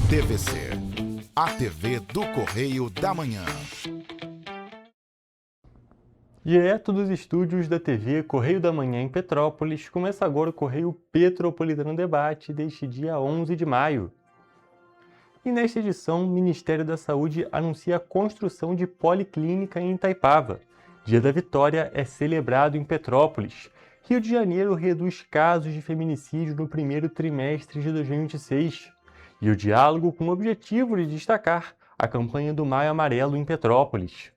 TVC, a TV do Correio da Manhã. Direto dos estúdios da TV Correio da Manhã em Petrópolis, começa agora o Correio Petropolitano Debate deste dia 11 de maio. E nesta edição, o Ministério da Saúde anuncia a construção de policlínica em Itaipava. Dia da Vitória é celebrado em Petrópolis. Rio de Janeiro reduz casos de feminicídio no primeiro trimestre de 2026. E o diálogo com o objetivo de destacar a campanha do Maio Amarelo em Petrópolis.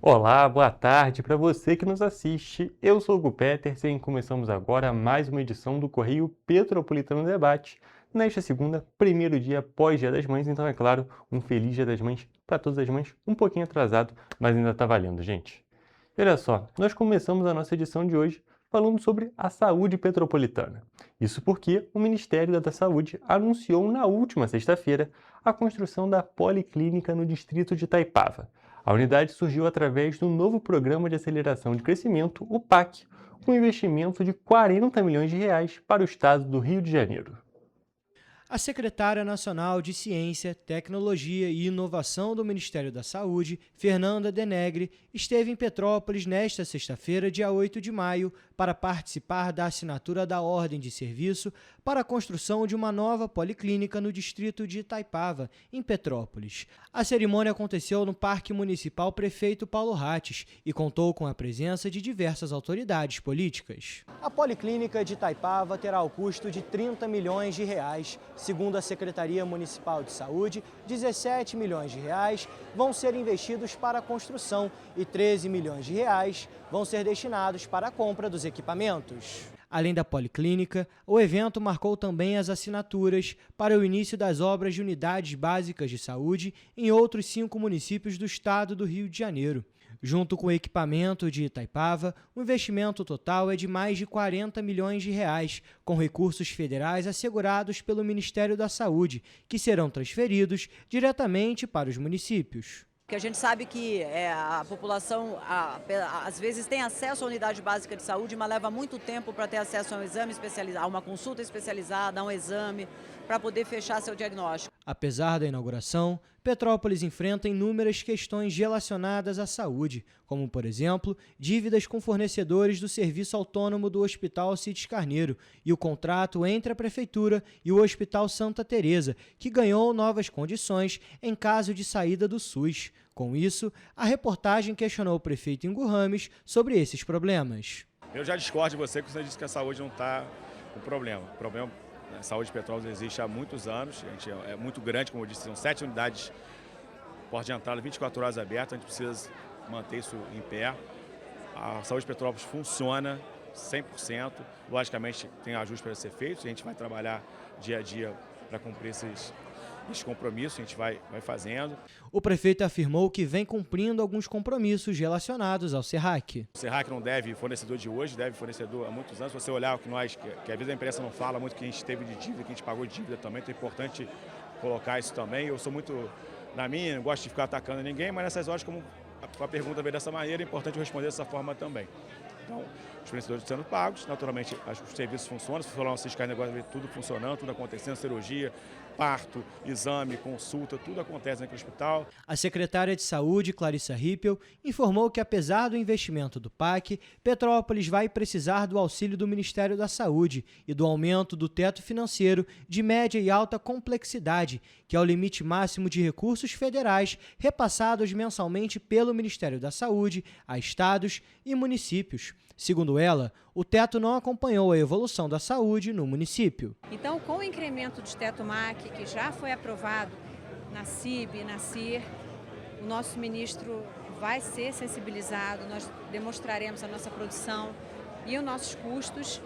Olá, boa tarde para você que nos assiste. Eu sou o Hugo Petersen e começamos agora mais uma edição do Correio Petropolitano Debate. Nesta segunda, primeiro dia pós-Dia das Mães, então é claro, um feliz Dia das Mães para todas as mães, um pouquinho atrasado, mas ainda está valendo, gente. E olha só, nós começamos a nossa edição de hoje falando sobre a saúde petropolitana. Isso porque o Ministério da Saúde anunciou na última sexta-feira a construção da policlínica no distrito de Itaipava. A unidade surgiu através do novo Programa de Aceleração de Crescimento, o PAC, com investimento de 40 milhões de reais para o estado do Rio de Janeiro. A secretária nacional de Ciência, Tecnologia e Inovação do Ministério da Saúde, Fernanda Denegre, esteve em Petrópolis nesta sexta-feira, dia 8 de maio, para participar da assinatura da ordem de serviço para a construção de uma nova policlínica no distrito de Itaipava, em Petrópolis. A cerimônia aconteceu no Parque Municipal Prefeito Paulo Rates e contou com a presença de diversas autoridades políticas. A policlínica de Itaipava terá o custo de 30 milhões de reais. Segundo a Secretaria Municipal de Saúde, 17 milhões de reais vão ser investidos para a construção e 13 milhões de reais vão ser destinados para a compra dos equipamentos. Além da policlínica, o evento marcou também as assinaturas para o início das obras de unidades básicas de saúde em outros 5 municípios do estado do Rio de Janeiro. Junto com o equipamento de Itaipava, o investimento total é de mais de 40 milhões de reais, com recursos federais assegurados pelo Ministério da Saúde, que serão transferidos diretamente para os municípios. Porque a gente sabe que a população, às vezes, tem acesso à unidade básica de saúde, mas leva muito tempo para ter acesso a um exame especializado, a uma consulta especializada, a um exame, para poder fechar seu diagnóstico. Apesar da inauguração, Petrópolis enfrenta inúmeras questões relacionadas à saúde, como, por exemplo, dívidas com fornecedores do serviço autônomo do Hospital Cites Carneiro e o contrato entre a Prefeitura e o Hospital Santa Teresa, que ganhou novas condições em caso de saída do SUS. Com isso, a reportagem questionou o prefeito Ingo Rames sobre esses problemas. Eu já discordo de você quando você disse que a saúde não está com problema. O problema a saúde de Petrópolis existe há muitos anos, a gente é muito grande, como eu disse, são 7 unidades, porta de entrada 24 horas abertas, a gente precisa manter isso em pé. A saúde de Petrópolis funciona 100%, logicamente tem ajustes para ser feitos, a gente vai trabalhar dia a dia para cumprir esses compromissos, a gente vai fazendo. O prefeito afirmou que vem cumprindo alguns compromissos relacionados ao SERRAC. O SERRAC não deve fornecedor de hoje, deve fornecedor há muitos anos. Se você olhar o que que às vezes a imprensa não fala muito, que a gente teve de dívida, que a gente pagou de dívida também, então é importante colocar isso também. Eu sou muito na minha, não gosto de ficar atacando ninguém, mas nessas horas, como a pergunta veio dessa maneira, é importante eu responder dessa forma também. Então, os fornecedores sendo pagos, naturalmente os serviços funcionam, se for lá um Cites Carneiro, agora tudo funcionando, tudo acontecendo, cirurgia, parto, exame, consulta, tudo acontece naquele hospital. A secretária de Saúde, Clarissa Rippel, informou que apesar do investimento do PAC, Petrópolis vai precisar do auxílio do Ministério da Saúde e do aumento do teto financeiro de média e alta complexidade, que é o limite máximo de recursos federais repassados mensalmente pelo Ministério da Saúde a estados e municípios. Segundo ela, o teto não acompanhou a evolução da saúde no município. Então, com o incremento de teto MAC, que já foi aprovado na CIB e na CIR, o nosso ministro vai ser sensibilizado, nós demonstraremos a nossa produção e os nossos custos.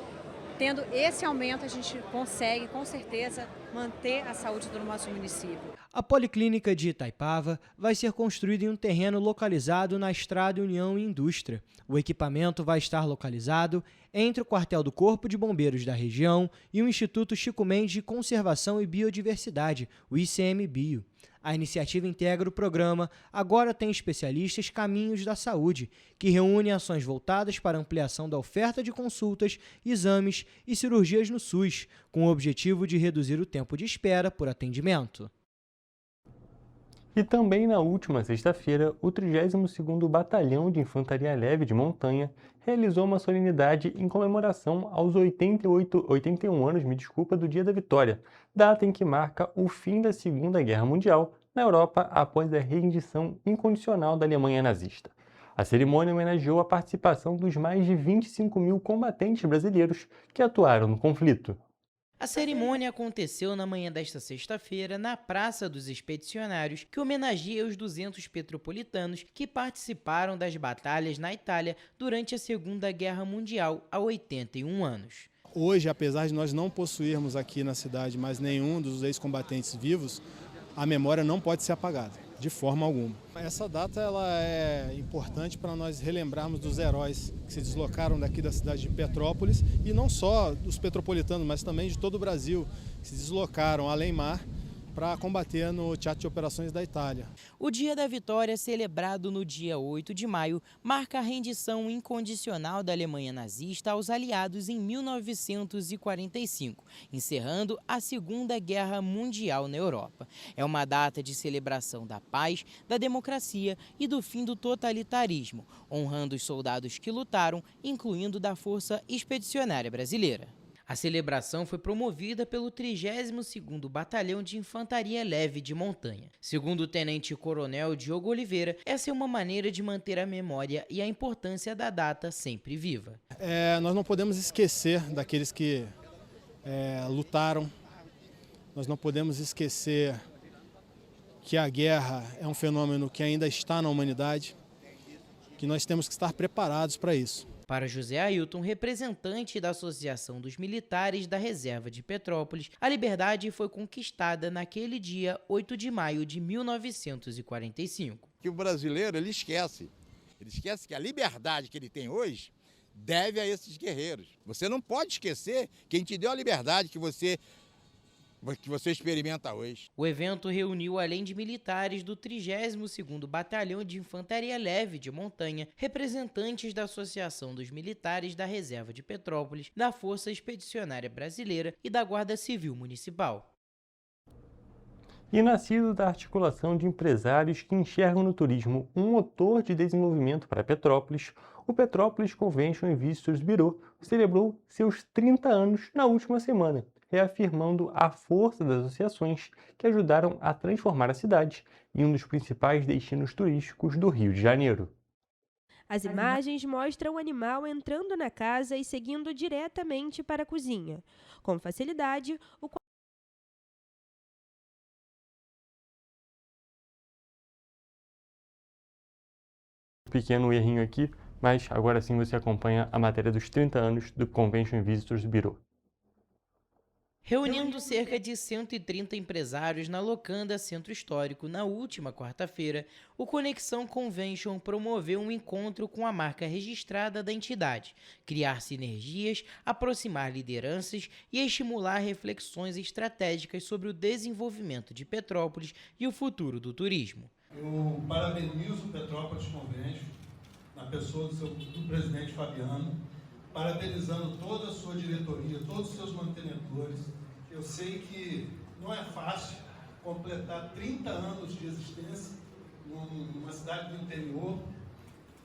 Tendo esse aumento, a gente consegue, com certeza, manter a saúde do nosso município. A Policlínica de Itaipava vai ser construída em um terreno localizado na Estrada União e Indústria. O equipamento vai estar localizado entre o quartel do Corpo de Bombeiros da região e o Instituto Chico Mendes de Conservação e Biodiversidade, o ICMBio. A iniciativa integra o programa Agora Tem Especialistas Caminhos da Saúde, que reúne ações voltadas para a ampliação da oferta de consultas, exames e cirurgias no SUS, com o objetivo de reduzir o tempo de espera por atendimento. E também na última sexta-feira, o 32º Batalhão de Infantaria Leve de Montanha realizou uma solenidade em comemoração aos 81 anos, do Dia da Vitória, data em que marca o fim da Segunda Guerra Mundial na Europa após a rendição incondicional da Alemanha nazista. A cerimônia homenageou a participação dos mais de 25 mil combatentes brasileiros que atuaram no conflito. A cerimônia aconteceu na manhã desta sexta-feira na Praça dos Expedicionários, que homenageia os 200 petropolitanos que participaram das batalhas na Itália durante a Segunda Guerra Mundial há 81 anos. Hoje, apesar de nós não possuirmos aqui na cidade mais nenhum dos ex-combatentes vivos, a memória não pode ser apagada, de forma alguma. Essa data ela é importante para nós relembrarmos dos heróis que se deslocaram daqui da cidade de Petrópolis, e não só dos petropolitanos, mas também de todo o Brasil, que se deslocaram além-mar para combater no Teatro de Operações da Itália. O Dia da Vitória, celebrado no dia 8 de maio, marca a rendição incondicional da Alemanha nazista aos aliados em 1945, encerrando a Segunda Guerra Mundial na Europa. É uma data de celebração da paz, da democracia e do fim do totalitarismo, honrando os soldados que lutaram, incluindo da Força Expedicionária Brasileira. A celebração foi promovida pelo 32º Batalhão de Infantaria Leve de Montanha. Segundo o tenente-coronel Diogo Oliveira, essa é uma maneira de manter a memória e a importância da data sempre viva. Nós não podemos esquecer daqueles que lutaram, nós não podemos esquecer que a guerra é um fenômeno que ainda está na humanidade, que nós temos que estar preparados para isso. Para José Ailton, representante da Associação dos Militares da Reserva de Petrópolis, a liberdade foi conquistada naquele dia 8 de maio de 1945. Que o brasileiro ele esquece que a liberdade que ele tem hoje deve a esses guerreiros. Você não pode esquecer quem te deu a liberdade que você experimenta hoje. O evento reuniu, além de militares do 32º Batalhão de Infantaria Leve de Montanha, representantes da Associação dos Militares da Reserva de Petrópolis, da Força Expedicionária Brasileira e da Guarda Civil Municipal. E nascido da articulação de empresários que enxergam no turismo um motor de desenvolvimento para Petrópolis, o Petrópolis Convention & Visitors Bureau celebrou seus 30 anos na última semana, reafirmando a força das associações que ajudaram a transformar a cidade em um dos principais destinos turísticos do Rio de Janeiro. As imagens mostram o animal entrando na casa e seguindo diretamente para a cozinha. Com facilidade, Pequeno errinho aqui, mas agora sim você acompanha a matéria dos 30 anos do Convention & Visitors Bureau. Reunindo cerca de 130 empresários na Locanda Centro Histórico na última quarta-feira, o Conexão Convention promoveu um encontro com a marca registrada da entidade, criar sinergias, aproximar lideranças e estimular reflexões estratégicas sobre o desenvolvimento de Petrópolis e o futuro do turismo. Eu parabenizo o Petrópolis Convention, na pessoa do presidente Fabiano, parabenizando toda a sua diretoria, todos os seus mantenedores. Eu sei que não é fácil completar 30 anos de existência numa cidade do interior,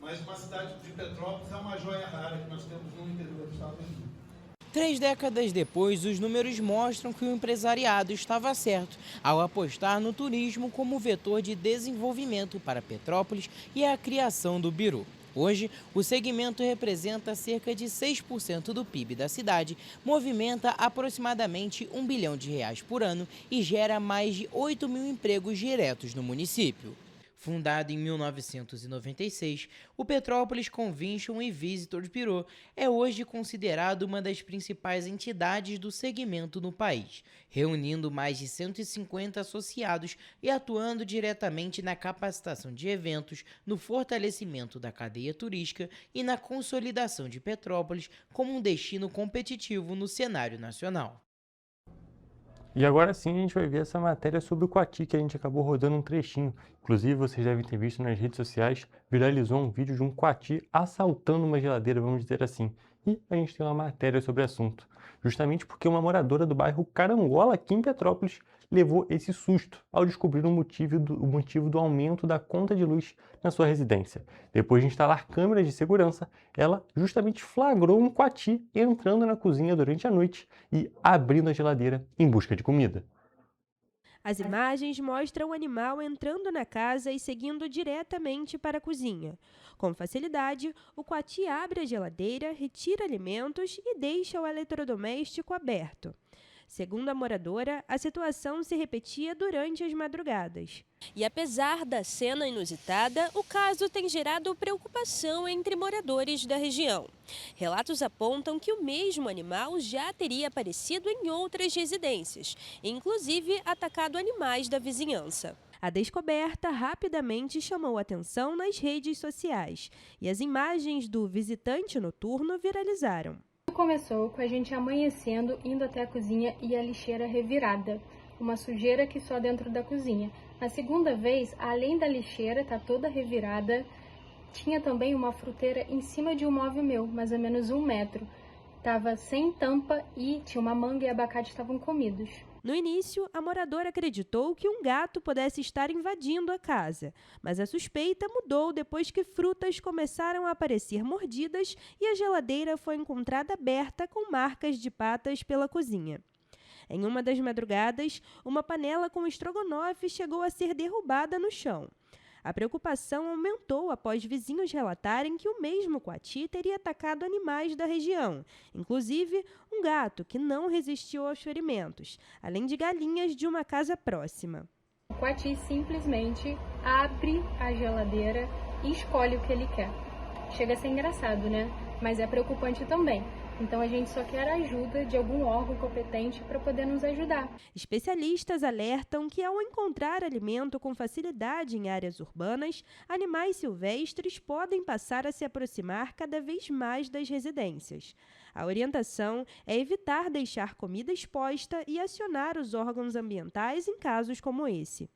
mas uma cidade de Petrópolis é uma joia rara que nós temos no interior do estado do Rio. 3 décadas depois, os números mostram que o empresariado estava certo ao apostar no turismo como vetor de desenvolvimento para Petrópolis e a criação do Bureau. Hoje, o segmento representa cerca de 6% do PIB da cidade, movimenta aproximadamente R$ 1 bilhão por ano e gera mais de 8 mil empregos diretos no município. Fundado em 1996, o Petrópolis Convention and Visitors Bureau é hoje considerado uma das principais entidades do segmento no país, reunindo mais de 150 associados e atuando diretamente na capacitação de eventos, no fortalecimento da cadeia turística e na consolidação de Petrópolis como um destino competitivo no cenário nacional. E agora sim a gente vai ver essa matéria sobre o Coati, que a gente acabou rodando um trechinho. Inclusive, vocês devem ter visto nas redes sociais, viralizou um vídeo de um Coati assaltando uma geladeira, vamos dizer assim. E a gente tem uma matéria sobre o assunto. Justamente porque uma moradora do bairro Carangola, aqui em Petrópolis, levou esse susto ao descobrir o motivo do aumento da conta de luz na sua residência. Depois de instalar câmeras de segurança, ela justamente flagrou um Coati entrando na cozinha durante a noite e abrindo a geladeira em busca de comida. As imagens mostram o animal entrando na casa e seguindo diretamente para a cozinha. Com facilidade, o Coati abre a geladeira, retira alimentos e deixa o eletrodoméstico aberto. Segundo a moradora, a situação se repetia durante as madrugadas. E apesar da cena inusitada, o caso tem gerado preocupação entre moradores da região. Relatos apontam que o mesmo animal já teria aparecido em outras residências, inclusive atacado animais da vizinhança. A descoberta rapidamente chamou atenção nas redes sociais e as imagens do visitante noturno viralizaram. Começou com a gente amanhecendo, indo até a cozinha e a lixeira revirada. Uma sujeira que só dentro da cozinha. Na segunda vez, além da lixeira tá toda revirada, tinha também uma fruteira em cima de um móvel meu, mais ou menos 1 metro. Tava sem tampa e tinha uma manga e abacate estavam comidos. No início, a moradora acreditou que um gato pudesse estar invadindo a casa, mas a suspeita mudou depois que frutas começaram a aparecer mordidas e a geladeira foi encontrada aberta com marcas de patas pela cozinha. Em uma das madrugadas, uma panela com estrogonofe chegou a ser derrubada no chão. A preocupação aumentou após vizinhos relatarem que o mesmo Coati teria atacado animais da região, inclusive um gato que não resistiu aos ferimentos, além de galinhas de uma casa próxima. O Coati simplesmente abre a geladeira e escolhe o que ele quer. Chega a ser engraçado, né? Mas é preocupante também. Então a gente só quer a ajuda de algum órgão competente para poder nos ajudar. Especialistas alertam que ao encontrar alimento com facilidade em áreas urbanas, animais silvestres podem passar a se aproximar cada vez mais das residências. A orientação é evitar deixar comida exposta e acionar os órgãos ambientais em casos como esse.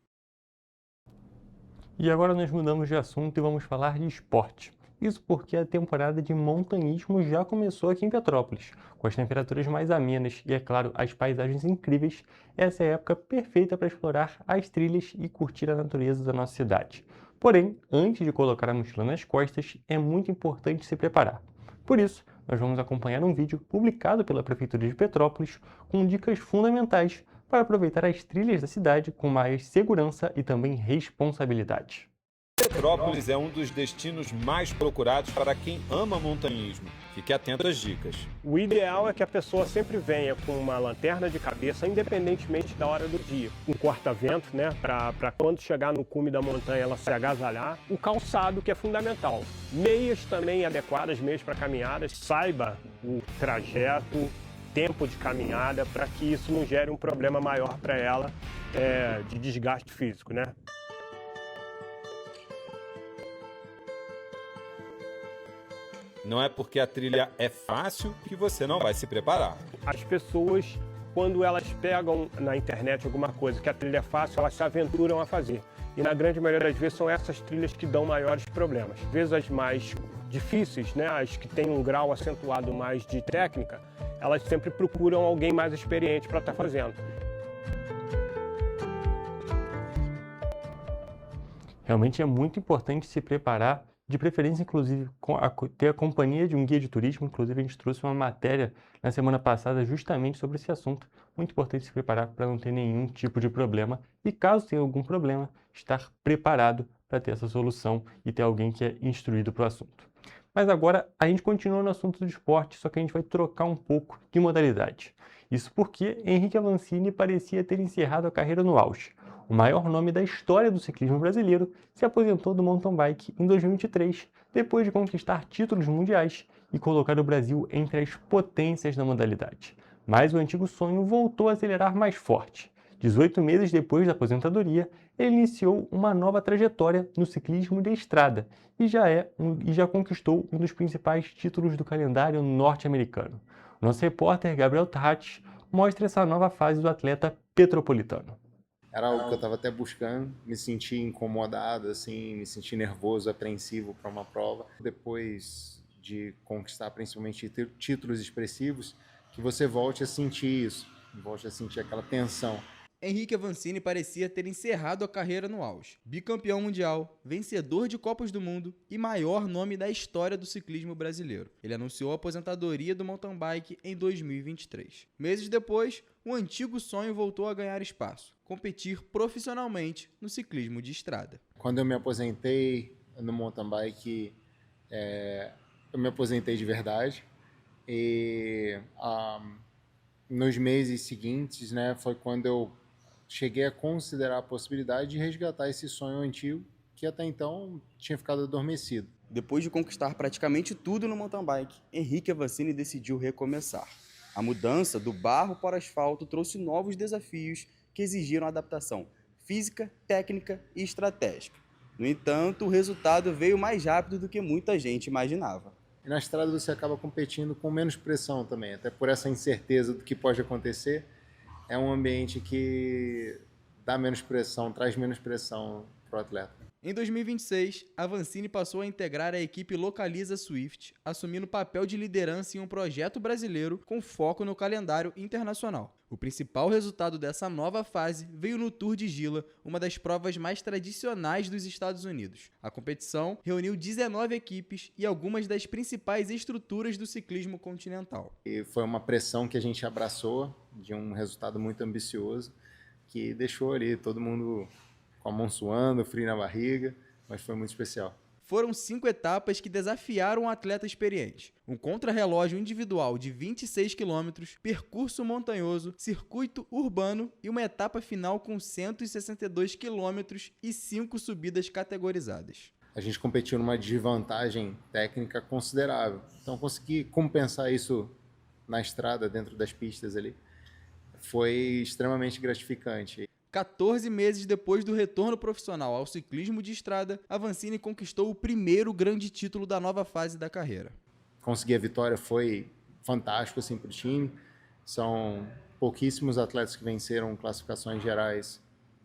E agora nós mudamos de assunto e vamos falar de esporte. Isso porque a temporada de montanhismo já começou aqui em Petrópolis. Com as temperaturas mais amenas e, é claro, as paisagens incríveis, essa é a época perfeita para explorar as trilhas e curtir a natureza da nossa cidade. Porém, antes de colocar a mochila nas costas, é muito importante se preparar. Por isso, nós vamos acompanhar um vídeo publicado pela Prefeitura de Petrópolis com dicas fundamentais para aproveitar as trilhas da cidade com mais segurança e também responsabilidade. Petrópolis é um dos destinos mais procurados para quem ama montanhismo. Fique atento às dicas. O ideal é que a pessoa sempre venha com uma lanterna de cabeça, independentemente da hora do dia. Um corta-vento, né, para quando chegar no cume da montanha ela se agasalhar. O calçado, que é fundamental. Meias também adequadas, meias para caminhadas. Saiba o trajeto, tempo de caminhada, para que isso não gere um problema maior para ela de desgaste físico, né? Não é porque a trilha é fácil que você não vai se preparar. As pessoas, quando elas pegam na internet alguma coisa que a trilha é fácil, elas se aventuram a fazer. E na grande maioria das vezes são essas trilhas que dão maiores problemas. Às vezes as mais difíceis, né, as que têm um grau acentuado mais de técnica, elas sempre procuram alguém mais experiente para estar fazendo. Realmente é muito importante se preparar, de preferência, inclusive, ter a companhia de um guia de turismo. Inclusive, a gente trouxe uma matéria na semana passada justamente sobre esse assunto. Muito importante se preparar para não ter nenhum tipo de problema e, caso tenha algum problema, estar preparado para ter essa solução e ter alguém que é instruído para o assunto. Mas agora a gente continua no assunto do esporte, só que a gente vai trocar um pouco de modalidade. Isso porque Henrique Avancini parecia ter encerrado a carreira no auge. O maior nome da história do ciclismo brasileiro se aposentou do mountain bike em 2023, depois de conquistar títulos mundiais e colocar o Brasil entre as potências da modalidade. Mas o antigo sonho voltou a acelerar mais forte. 18 meses depois da aposentadoria, ele iniciou uma nova trajetória no ciclismo de estrada e já conquistou um dos principais títulos do calendário norte-americano. Nosso repórter Gabriel Tarratti mostra essa nova fase do atleta petropolitano. Era algo que eu estava até buscando, me senti incomodado, assim, me senti nervoso, apreensivo para uma prova. Depois de conquistar principalmente títulos expressivos, que você volte a sentir isso, volte a sentir aquela tensão. Henrique Avancini parecia ter encerrado a carreira no auge. Bicampeão mundial, vencedor de Copas do Mundo e maior nome da história do ciclismo brasileiro. Ele anunciou a aposentadoria do mountain bike em 2023. Meses depois, o antigo sonho voltou a ganhar espaço: competir profissionalmente no ciclismo de estrada. Quando eu me aposentei no mountain bike, eu me aposentei de verdade. E nos meses seguintes, né, foi quando eu cheguei a considerar a possibilidade de resgatar esse sonho antigo que até então tinha ficado adormecido. Depois de conquistar praticamente tudo no mountain bike, Henrique Avancini decidiu recomeçar. A mudança do barro para o asfalto trouxe novos desafios que exigiram adaptação física, técnica e estratégica. No entanto, o resultado veio mais rápido do que muita gente imaginava. E na estrada você acaba competindo com menos pressão também, até por essa incerteza do que pode acontecer. É um ambiente que dá menos pressão, traz menos pressão para o atleta. Em 2026, Avancini passou a integrar a equipe Localiza Swift, assumindo o papel de liderança em um projeto brasileiro com foco no calendário internacional. O principal resultado dessa nova fase veio no Tour de Gila, uma das provas mais tradicionais dos Estados Unidos. A competição reuniu 19 equipes e algumas das principais estruturas do ciclismo continental. E foi uma pressão que a gente abraçou, de um resultado muito ambicioso, que deixou ali todo mundo com a mão suando, frio na barriga, mas foi muito especial. Foram 5 etapas que desafiaram o atleta experiente. Um contrarrelógio individual de 26 km, percurso montanhoso, circuito urbano e uma etapa final com 162 km e 5 subidas categorizadas. A gente competiu numa desvantagem técnica considerável, então conseguir compensar isso na estrada, dentro das pistas ali, foi extremamente gratificante. 14 meses depois do retorno profissional ao ciclismo de estrada, Avancini conquistou o primeiro grande título da nova fase da carreira. Conseguir a vitória foi fantástico assim, para o time. São pouquíssimos atletas que venceram classificações gerais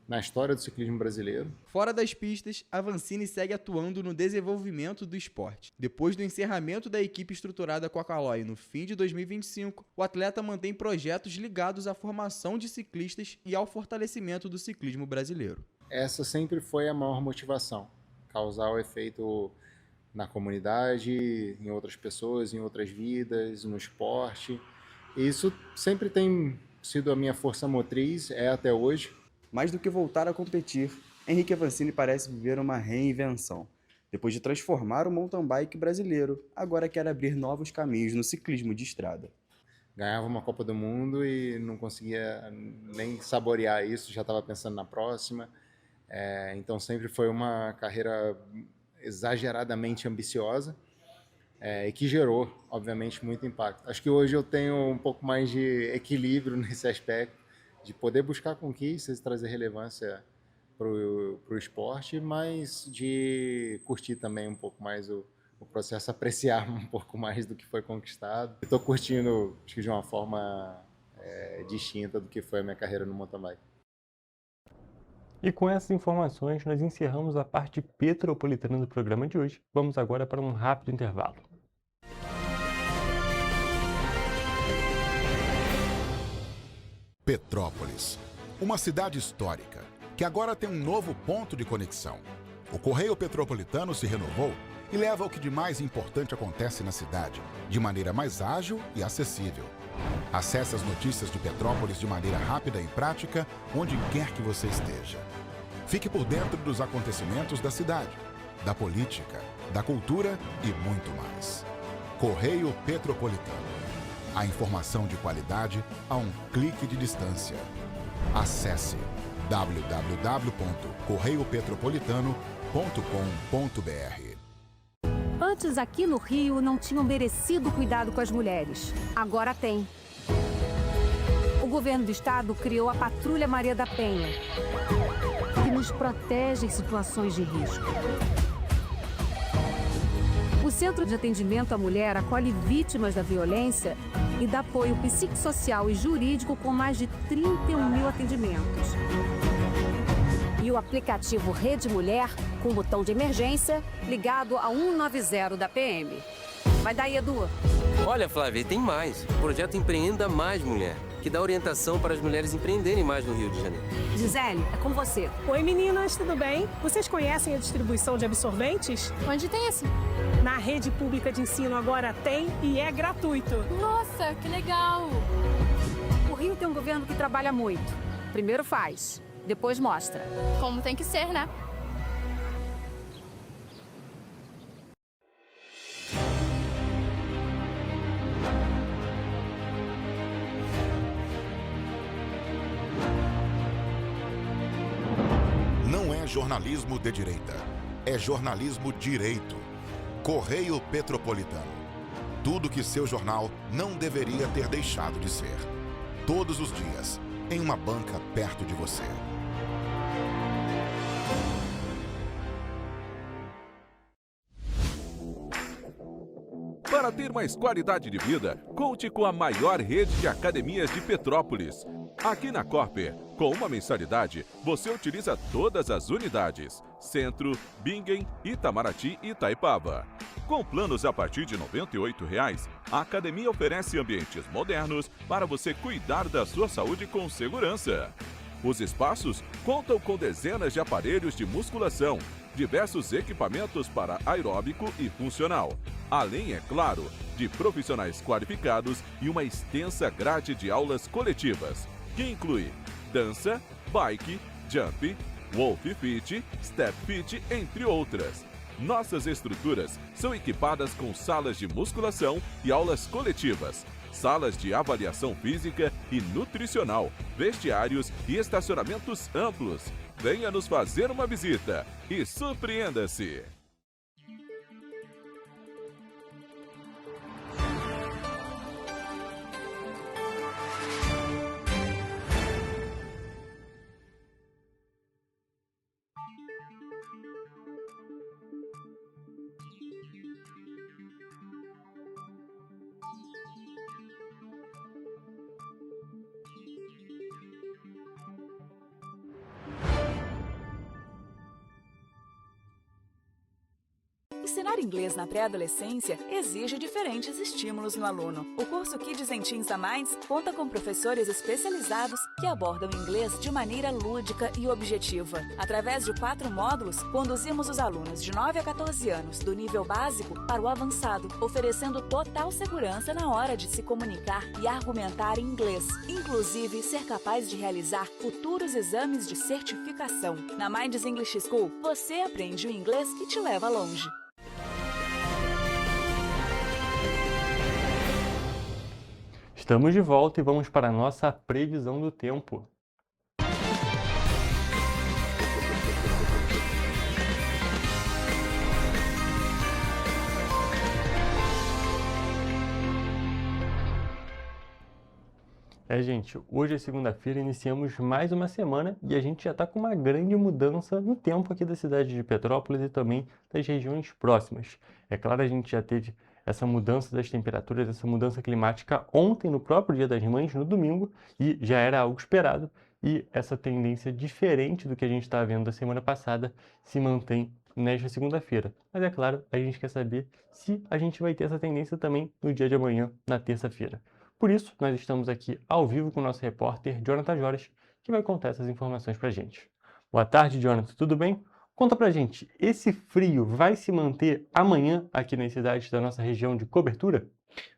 na história do ciclismo brasileiro. Fora das pistas, Avancini segue atuando no desenvolvimento do esporte. Depois do encerramento da equipe estruturada com a Caloi no fim de 2025, o atleta mantém projetos ligados à formação de ciclistas e ao fortalecimento do ciclismo brasileiro. Essa sempre foi a maior motivação, causar o efeito na comunidade, em outras pessoas, em outras vidas, no esporte. E isso sempre tem sido a minha força motriz, até hoje. Mais do que voltar a competir, Henrique Avancini parece viver uma reinvenção. Depois de transformar o mountain bike brasileiro, agora quer abrir novos caminhos no ciclismo de estrada. Ganhava uma Copa do Mundo e não conseguia nem saborear isso, já estava pensando na próxima. Então sempre foi uma carreira exageradamente ambiciosa e que gerou, obviamente, muito impacto. Acho que hoje eu tenho um pouco mais de equilíbrio nesse aspecto, de poder buscar conquistas e trazer relevância para o esporte, mas de curtir também um pouco mais o processo, apreciar um pouco mais do que foi conquistado. Estou curtindo, acho que de uma forma distinta do que foi a minha carreira no mountain bike. E com essas informações, nós encerramos a parte petropolitana do programa de hoje. Vamos agora para um rápido intervalo. Petrópolis, uma cidade histórica, que agora tem um novo ponto de conexão. O Correio Petropolitano se renovou e leva o que de mais importante acontece na cidade, de maneira mais ágil e acessível. Acesse as notícias de Petrópolis de maneira rápida e prática, onde quer que você esteja. Fique por dentro dos acontecimentos da cidade, da política, da cultura e muito mais. Correio Petropolitano. A informação de qualidade a um clique de distância. Acesse www.correiopetropolitano.com.br. Antes, aqui no Rio, não tinham merecido cuidado com as mulheres. Agora tem. O governo do estado criou a Patrulha Maria da Penha, que nos protege em situações de risco. O Centro de Atendimento à Mulher acolhe vítimas da violência e dá apoio psicossocial e jurídico com mais de 31 mil atendimentos. E o aplicativo Rede Mulher, com botão de emergência, ligado a 190 da PM. Vai daí, Edu. Olha, Flávia, tem mais. O projeto Empreenda Mais Mulher, que dá orientação para as mulheres empreenderem mais no Rio de Janeiro. Gisele, é com você. Oi, meninas, tudo bem? Vocês conhecem a distribuição de absorventes? Onde tem esse? Na rede pública de ensino agora tem e é gratuito. Nossa, que legal! O Rio tem um governo que trabalha muito. Primeiro faz, depois mostra. Como tem que ser, né? Não é jornalismo de direita, é jornalismo direito. Correio Petropolitano. Tudo que seu jornal não deveria ter deixado de ser. Todos os dias, em uma banca perto de você. Para ter mais qualidade de vida, conte com a maior rede de academias de Petrópolis. Aqui na Corper, com uma mensalidade, você utiliza todas as unidades: Centro, Bingen, Itamaraty e Itaipava. Com planos a partir de R$ 98,00, a academia oferece ambientes modernos para você cuidar da sua saúde com segurança. Os espaços contam com dezenas de aparelhos de musculação, diversos equipamentos para aeróbico e funcional, além, é claro, de profissionais qualificados e uma extensa grade de aulas coletivas, que inclui dança, bike, jump, wolf fit, step fit, entre outras. Nossas estruturas são equipadas com salas de musculação e aulas coletivas, salas de avaliação física e nutricional, vestiários e estacionamentos amplos. Venha nos fazer uma visita e surpreenda-se! Ensinar inglês na pré-adolescência exige diferentes estímulos no aluno. O curso Kids and Teens da Minds conta com professores especializados que abordam inglês de maneira lúdica e objetiva. Através de 4 módulos, conduzimos os alunos de 9 a 14 anos do nível básico para o avançado, oferecendo total segurança na hora de se comunicar e argumentar em inglês, inclusive ser capaz de realizar futuros exames de certificação. Na Minds English School, você aprende o inglês que te leva longe. Estamos de volta e vamos para a nossa previsão do tempo. Gente, hoje é segunda-feira, iniciamos mais uma semana e a gente já está com uma grande mudança no tempo aqui da cidade de Petrópolis e também das regiões próximas. É claro, a gente já teve essa mudança das temperaturas, essa mudança climática ontem, no próprio Dia das Mães, no domingo, e já era algo esperado. E essa tendência diferente do que a gente estava vendo da semana passada se mantém nesta segunda-feira. Mas é claro, a gente quer saber se a gente vai ter essa tendência também no dia de amanhã, na terça-feira. Por isso, nós estamos aqui ao vivo com o nosso repórter Jonathan Joras, que vai contar essas informações pra gente. Boa tarde, Jonathan, tudo bem? Conta pra gente, esse frio vai se manter amanhã aqui nas cidades da nossa região de cobertura?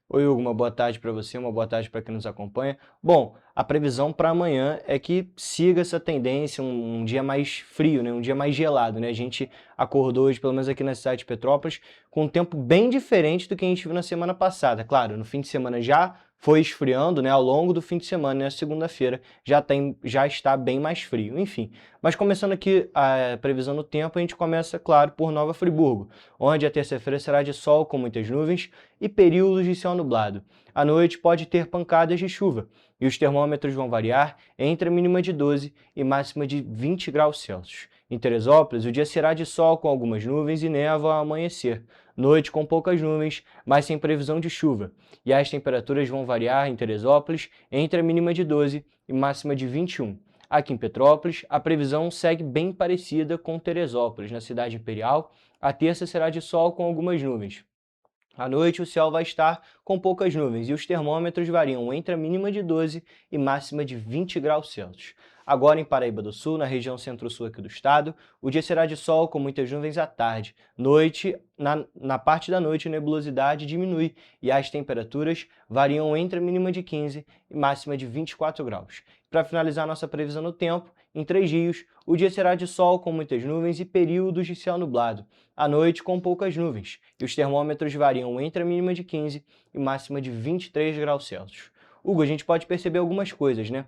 Oi, Hugo, uma boa tarde para você, uma boa tarde para quem nos acompanha. Bom, a previsão para amanhã é que siga essa tendência, um dia mais frio, né? Um dia mais gelado, né? A gente acordou hoje, pelo menos aqui na cidade de Petrópolis, com um tempo bem diferente do que a gente viu na semana passada. Claro, no fim de semana já foi esfriando, né, ao longo do fim de semana, e na segunda-feira já está bem mais frio, enfim. Mas começando aqui a previsão do tempo, a gente começa, claro, por Nova Friburgo, onde a terça-feira será de sol com muitas nuvens e períodos de céu nublado. À noite pode ter pancadas de chuva, e os termômetros vão variar entre a mínima de 12 e máxima de 20 graus Celsius. Em Teresópolis, o dia será de sol com algumas nuvens e névoa ao amanhecer. Noite com poucas nuvens, mas sem previsão de chuva. E as temperaturas vão variar em Teresópolis entre a mínima de 12 e máxima de 21. Aqui em Petrópolis, a previsão segue bem parecida com Teresópolis. Na cidade imperial, a terça será de sol com algumas nuvens. À noite, o céu vai estar com poucas nuvens e os termômetros variam entre a mínima de 12 e máxima de 20 graus Celsius. Agora em Paraíba do Sul, na região centro-sul aqui do estado, o dia será de sol com muitas nuvens à tarde. Na parte da noite, a nebulosidade diminui e as temperaturas variam entre a mínima de 15 e máxima de 24 graus. Para finalizar nossa previsão do tempo, em 3 dias, o dia será de sol com muitas nuvens e períodos de céu nublado. À noite, com poucas nuvens, e os termômetros variam entre a mínima de 15 e máxima de 23 graus Celsius. Hugo, a gente pode perceber algumas coisas, né?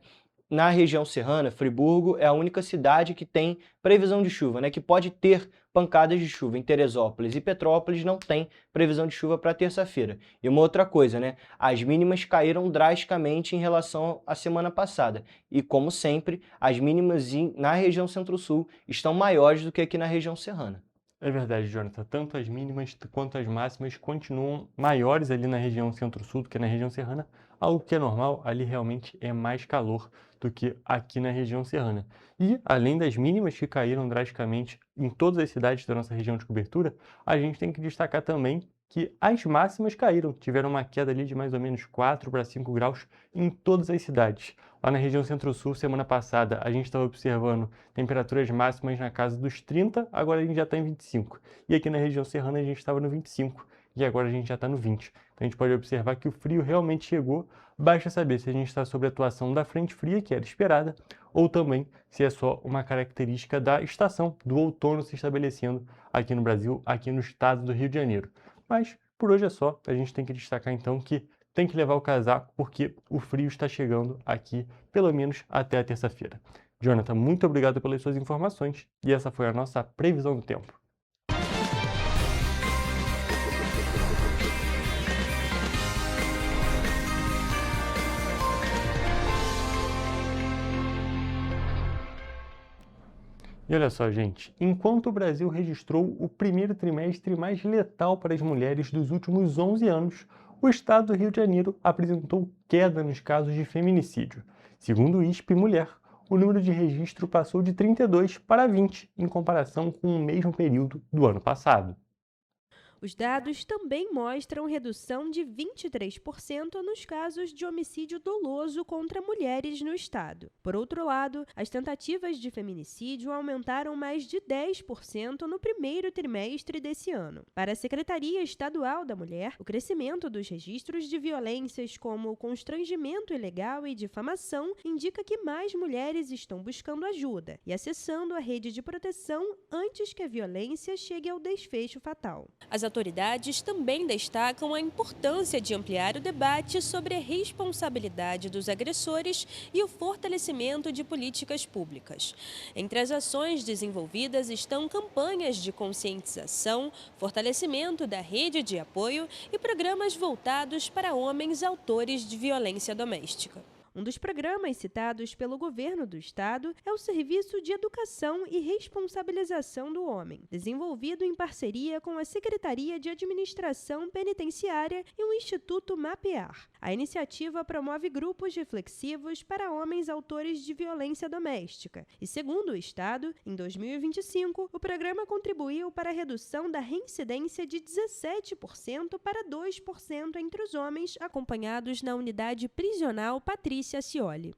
Na região serrana, Friburgo é a única cidade que tem previsão de chuva, né? Que pode ter pancadas de chuva. Em Teresópolis e Petrópolis não tem previsão de chuva para terça-feira. E uma outra coisa, né? As mínimas caíram drasticamente em relação à semana passada. E, como sempre, as mínimas na região centro-sul estão maiores do que aqui na região serrana. É verdade, Jonathan. Tanto as mínimas quanto as máximas continuam maiores ali na região centro-sul do que na região serrana, algo que é normal, ali realmente é mais calor do que aqui na região serrana. E, além das mínimas que caíram drasticamente em todas as cidades da nossa região de cobertura, a gente tem que destacar também que as máximas caíram, tiveram uma queda ali de mais ou menos 4 para 5 graus em todas as cidades. Lá na região centro-sul, semana passada, a gente estava observando temperaturas máximas na casa dos 30, agora a gente já está em 25. E aqui na região serrana a gente estava no 25 e agora a gente já está no 20. Então a gente pode observar que o frio realmente chegou, basta saber se a gente está sob a atuação da frente fria, que era esperada, ou também se é só uma característica da estação, do outono se estabelecendo aqui no Brasil, aqui no estado do Rio de Janeiro. Mas por hoje é só, a gente tem que destacar então que tem que levar o casaco porque o frio está chegando aqui, pelo menos até a terça-feira. Jonathan, muito obrigado pelas suas informações e essa foi a nossa previsão do tempo. E olha só, gente, enquanto o Brasil registrou o primeiro trimestre mais letal para as mulheres dos últimos 11 anos, o estado do Rio de Janeiro apresentou queda nos casos de feminicídio. Segundo o ISP Mulher, o número de registro passou de 32 para 20 em comparação com o mesmo período do ano passado. Os dados também mostram redução de 23% nos casos de homicídio doloso contra mulheres no estado. Por outro lado, as tentativas de feminicídio aumentaram mais de 10% no primeiro trimestre desse ano. Para a Secretaria Estadual da Mulher, o crescimento dos registros de violências como constrangimento ilegal e difamação indica que mais mulheres estão buscando ajuda e acessando a rede de proteção antes que a violência chegue ao desfecho fatal. As autoridades também destacam a importância de ampliar o debate sobre a responsabilidade dos agressores e o fortalecimento de políticas públicas. Entre as ações desenvolvidas estão campanhas de conscientização, fortalecimento da rede de apoio e programas voltados para homens autores de violência doméstica. Um dos programas citados pelo governo do estado é o Serviço de Educação e Responsabilização do Homem, desenvolvido em parceria com a Secretaria de Administração Penitenciária e o Instituto Mapear. A iniciativa promove grupos reflexivos para homens autores de violência doméstica e, segundo o estado, em 2025, o programa contribuiu para a redução da reincidência de 17% para 2% entre os homens acompanhados na unidade prisional Patrícia Scioli.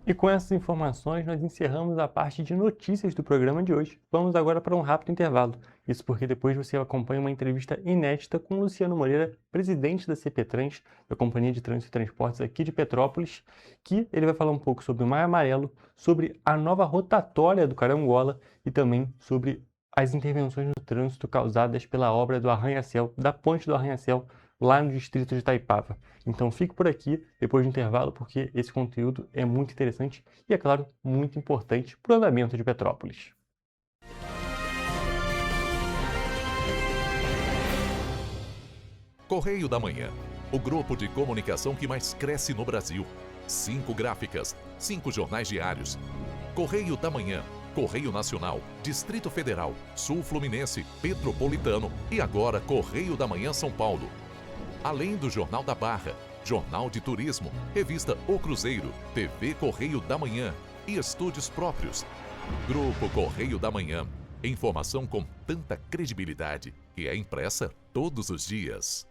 E com essas informações, nós encerramos a parte de notícias do programa de hoje. Vamos agora para um rápido intervalo. Isso porque depois você acompanha uma entrevista inédita com Luciano Moreira, presidente da CPTrans, da Companhia de Trânsito e Transportes aqui de Petrópolis, que ele vai falar um pouco sobre o Maio Amarelo, sobre a nova rotatória do Carangola e também sobre as intervenções no trânsito causadas pela obra do arranha-céu, da ponte do arranha-céu, lá no distrito de Itaipava. Então fique por aqui depois do intervalo, porque esse conteúdo é muito interessante e, é claro, muito importante para o andamento de Petrópolis. Correio da Manhã, o grupo de comunicação que mais cresce no Brasil. 5 gráficas, 5 jornais diários. Correio da Manhã, Correio Nacional, Distrito Federal, Sul Fluminense, Petropolitano e agora Correio da Manhã São Paulo. Além do Jornal da Barra, Jornal de Turismo, Revista O Cruzeiro, TV Correio da Manhã e estúdios próprios. Grupo Correio da Manhã, informação com tanta credibilidade que é impressa todos os dias.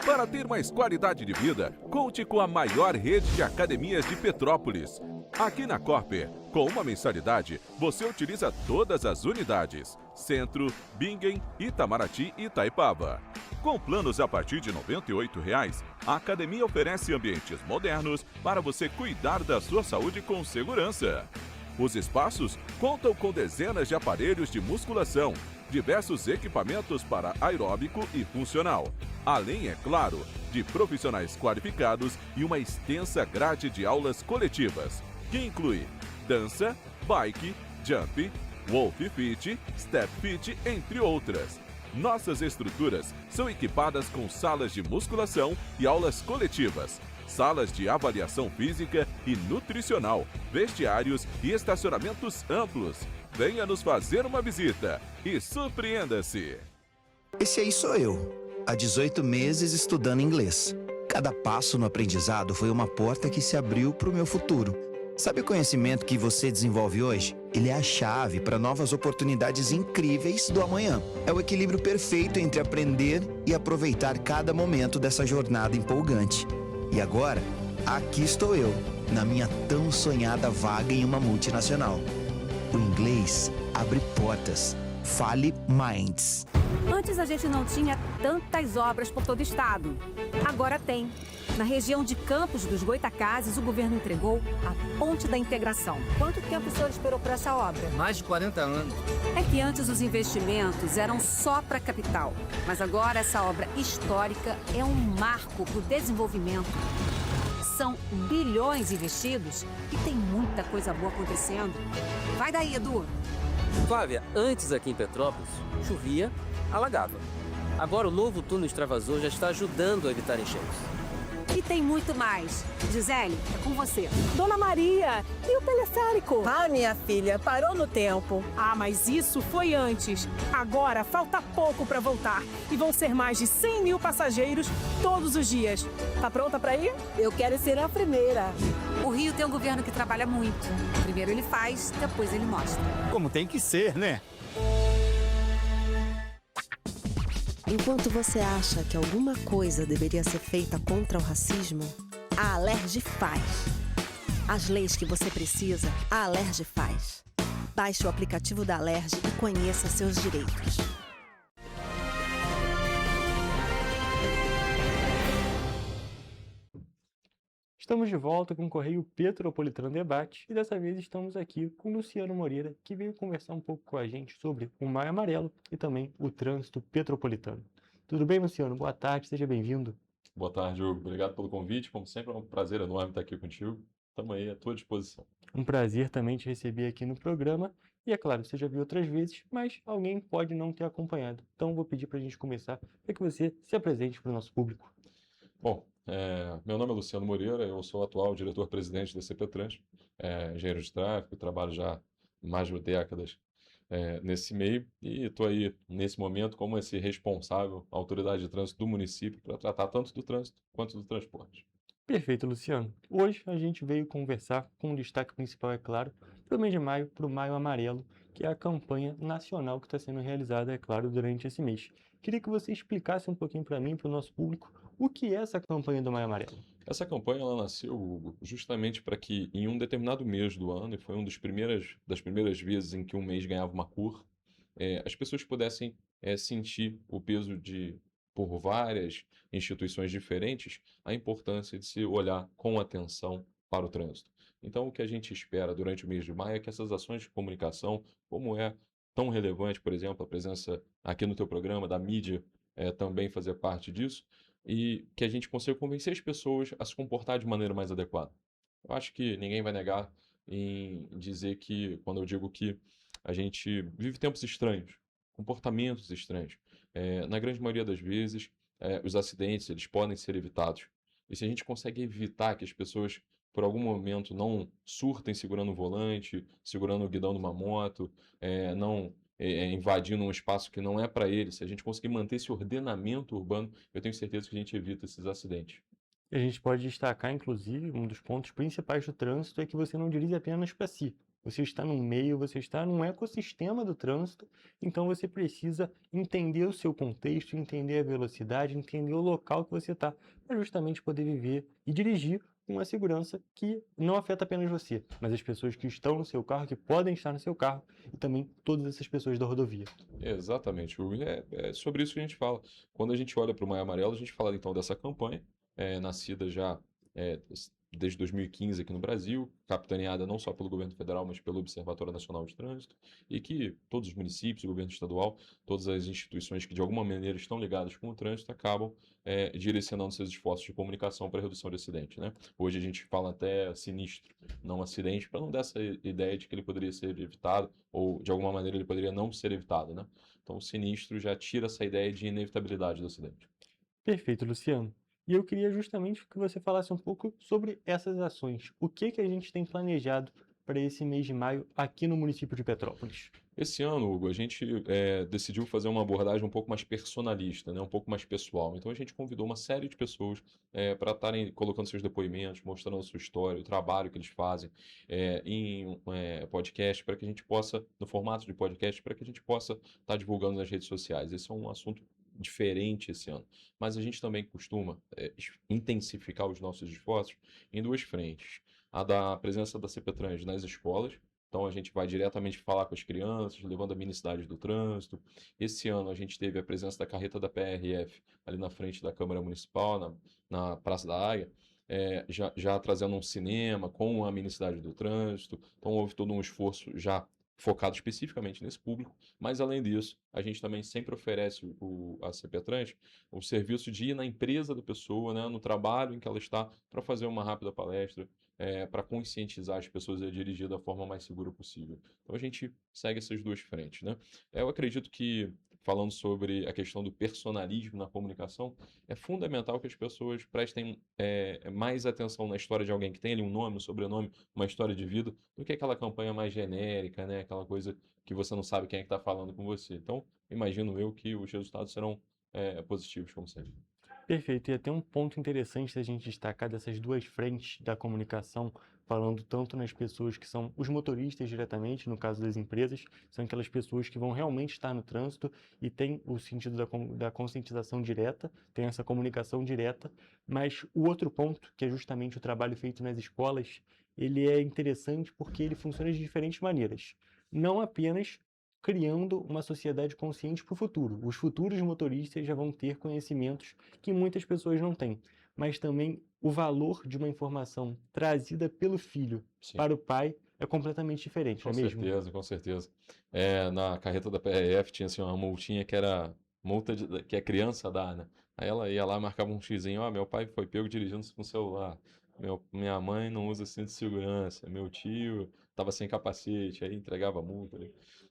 Para ter mais qualidade de vida, conte com a maior rede de academias de Petrópolis. Aqui na Corper, com uma mensalidade, você utiliza todas as unidades: Centro, Bingen, Itamaraty e Itaipava. Com planos a partir de R$ 98,00, a academia oferece ambientes modernos para você cuidar da sua saúde com segurança. Os espaços contam com dezenas de aparelhos de musculação, diversos equipamentos para aeróbico e funcional, além, é claro, de profissionais qualificados e uma extensa grade de aulas coletivas, que inclui dança, bike, jump, wolf fit, step fit, entre outras. Nossas estruturas são equipadas com salas de musculação e aulas coletivas, salas de avaliação física e nutricional, vestiários e estacionamentos amplos. Venha nos fazer uma visita e surpreenda-se! Esse aí sou eu, há 18 meses estudando inglês. Cada passo no aprendizado foi uma porta que se abriu para o meu futuro. Sabe o conhecimento que você desenvolve hoje? Ele é a chave para novas oportunidades incríveis do amanhã. É o equilíbrio perfeito entre aprender e aproveitar cada momento dessa jornada empolgante. E agora, aqui estou eu, na minha tão sonhada vaga em uma multinacional. O inglês abre portas. Fale Minds. Antes a gente não tinha tantas obras por todo o estado. Agora tem. Na região de Campos dos Goitacazes, o governo entregou a Ponte da Integração. Quanto tempo o senhor esperou por essa obra? Mais de 40 anos. É que antes os investimentos eram só para a capital. Mas agora essa obra histórica é um marco para o desenvolvimento. São bilhões investidos e tem muita coisa boa acontecendo. Vai daí, Edu. Flávia, antes aqui em Petrópolis, chovia, alagava. Agora o novo túnel extravasor já está ajudando a evitar enchentes. E tem muito mais. Gisele, é com você. Dona Maria, e o teleférico? Ah, minha filha, parou no tempo. Ah, mas isso foi antes. Agora falta pouco para voltar. E vão ser mais de 100 mil passageiros todos os dias. Tá pronta para ir? Eu quero ser a primeira. O Rio tem um governo que trabalha muito. Primeiro ele faz, depois ele mostra. Como tem que ser, né? Enquanto você acha que alguma coisa deveria ser feita contra o racismo, a Alerj faz. As leis que você precisa, a Alerj faz. Baixe o aplicativo da Alerj e conheça seus direitos. Estamos de volta com o Correio Petropolitano Debate e dessa vez estamos aqui com o Luciano Moreira, que veio conversar um pouco com a gente sobre o Maio Amarelo e também o trânsito petropolitano. Tudo bem, Luciano? Boa tarde, seja bem-vindo. Boa tarde, Hugo. Obrigado pelo convite. Como sempre, é um prazer enorme estar aqui contigo. Estamos aí à tua disposição. Um prazer também te receber aqui no programa. E é claro, você já viu outras vezes, mas alguém pode não ter acompanhado. Então, vou pedir para a gente começar para que você se apresente para o nosso público. Bom, meu nome é Luciano Moreira, eu sou o atual diretor-presidente da CPTrans, engenheiro de tráfego, trabalho já há mais de décadas nesse meio e estou aí, nesse momento, como esse responsável, autoridade de trânsito do município, para tratar tanto do trânsito quanto do transporte. Perfeito, Luciano. Hoje a gente veio conversar com um destaque principal, é claro, para o mês de maio, para o Maio Amarelo, que é a campanha nacional que está sendo realizada, é claro, durante esse mês. Queria que você explicasse um pouquinho para mim e para o nosso público o que é essa campanha do Maio Amarelo. Essa campanha ela nasceu, Hugo, justamente para que em um determinado mês do ano, e foi uma das primeiras vezes em que um mês ganhava uma cor, as pessoas pudessem sentir o peso por várias instituições diferentes, a importância de se olhar com atenção para o trânsito. Então, o que a gente espera durante o mês de maio é que essas ações de comunicação, como é tão relevante, por exemplo, a presença aqui no teu programa da mídia também fazer parte disso, e que a gente consiga convencer as pessoas a se comportar de maneira mais adequada. Eu acho que ninguém vai negar em dizer que, quando eu digo que a gente vive tempos estranhos, comportamentos estranhos. Na grande maioria das vezes, os acidentes eles podem ser evitados. E se a gente consegue evitar que as pessoas, por algum momento, não surtem segurando o volante, segurando o guidão de uma moto, não invadindo um espaço que não é para eles, se a gente conseguir manter esse ordenamento urbano, eu tenho certeza que a gente evita esses acidentes. E a gente pode destacar, inclusive, um dos pontos principais do trânsito é que você não dirige apenas para si. Você está no meio, você está num ecossistema do trânsito, então você precisa entender o seu contexto, entender a velocidade, entender o local que você está, para justamente poder viver e dirigir com uma segurança que não afeta apenas você, mas as pessoas que estão no seu carro, que podem estar no seu carro, e também todas essas pessoas da rodovia. Exatamente, Hugo. É sobre isso que a gente fala. Quando a gente olha para o Maio Amarelo, a gente fala então dessa campanha, nascida já desde 2015 aqui no Brasil, capitaneada não só pelo governo federal, mas pelo Observatório Nacional de Trânsito, e que todos os municípios, o governo estadual, todas as instituições que de alguma maneira estão ligadas com o trânsito acabam direcionando seus esforços de comunicação para a redução de acidente, né? Hoje a gente fala até sinistro, não acidente, para não dar essa ideia de que ele poderia ser evitado, ou de alguma maneira ele poderia não ser evitado, né? Então o sinistro já tira essa ideia de inevitabilidade do acidente. Perfeito, Luciano. E eu queria justamente que você falasse um pouco sobre essas ações. O que a gente tem planejado para esse mês de maio aqui no município de Petrópolis? Esse ano, Hugo, a gente decidiu fazer uma abordagem um pouco mais personalista, né? Um pouco mais pessoal. Então a gente convidou uma série de pessoas para estarem colocando seus depoimentos, mostrando a sua história, o trabalho que eles fazem em podcast, para que a gente possa, no formato de podcast, para que a gente possa estar divulgando nas redes sociais. Esse é um assunto diferente esse ano, mas a gente também costuma intensificar os nossos esforços em duas frentes. A da presença da CPTrans nas escolas, então a gente vai diretamente falar com as crianças, levando a minicidade do trânsito. Esse ano a gente teve a presença da carreta da PRF ali na frente da Câmara Municipal, na Praça da Águia, já trazendo um cinema com a minicidade do trânsito. Então houve todo um esforço já focado especificamente nesse público, mas além disso, a gente também sempre oferece a CPTrans o serviço de ir na empresa da pessoa, né, no trabalho em que ela está, para fazer uma rápida palestra, para conscientizar as pessoas a dirigir da forma mais segura possível. Então a gente segue essas duas frentes, né? Eu acredito que, falando sobre a questão do personalismo na comunicação, é fundamental que as pessoas prestem mais atenção na história de alguém que tem ali um nome, um sobrenome, uma história de vida, do que aquela campanha mais genérica, né? Aquela coisa que você não sabe quem é que está falando com você. Então, imagino eu que os resultados serão positivos, como sempre. Perfeito, e até um ponto interessante da gente destacar dessas duas frentes da comunicação, falando tanto nas pessoas que são os motoristas diretamente, no caso das empresas, são aquelas pessoas que vão realmente estar no trânsito e tem o sentido da conscientização direta, tem essa comunicação direta, mas o outro ponto, que é justamente o trabalho feito nas escolas, ele é interessante porque ele funciona de diferentes maneiras, não apenas criando uma sociedade consciente para o futuro. Os futuros motoristas já vão ter conhecimentos que muitas pessoas não têm, mas também o valor de uma informação trazida pelo filho para o pai é completamente diferente, não é mesmo? Com certeza, com certeza. Na carreta da PRF tinha assim, uma multinha que era multa que a criança dá, né? Aí ela ia lá, marcava um xizinho, meu pai foi pego dirigindo com o celular, minha mãe não usa cinto de segurança, meu tio estava sem capacete, aí entregava a multa.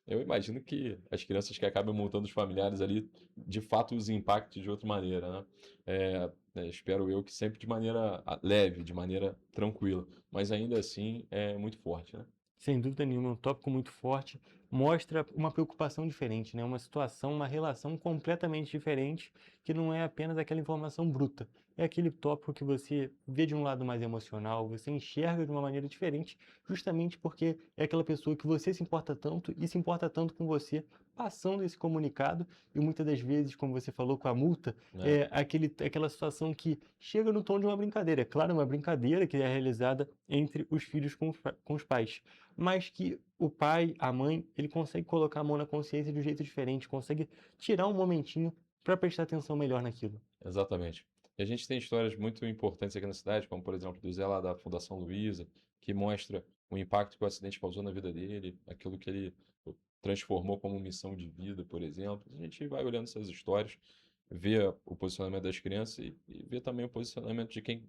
Eu imagino que as crianças que acabam multando os familiares ali, de fato, os impactem de outra maneira, né? Espero eu que sempre de maneira leve, de maneira tranquila, mas ainda assim é muito forte, né? Sem dúvida nenhuma, é um tópico muito forte, mostra uma preocupação diferente, né? Uma situação, uma relação completamente diferente, que não é apenas aquela informação bruta. É aquele tópico que você vê de um lado mais emocional, você enxerga de uma maneira diferente, justamente porque é aquela pessoa que você se importa tanto e se importa tanto com você, passando esse comunicado, e muitas das vezes, como você falou com a multa, aquela situação que chega no tom de uma brincadeira. É claro, uma brincadeira que é realizada entre os filhos com os pais, mas que o pai, a mãe, ele consegue colocar a mão na consciência de um jeito diferente, consegue tirar um momentinho para prestar atenção melhor naquilo. Exatamente. E a gente tem histórias muito importantes aqui na cidade, como por exemplo do Zé lá da Fundação Luiza, que mostra o impacto que o acidente causou na vida dele, aquilo que ele transformou como missão de vida, por exemplo. A gente vai olhando essas histórias ver o posicionamento das crianças e ver também o posicionamento de quem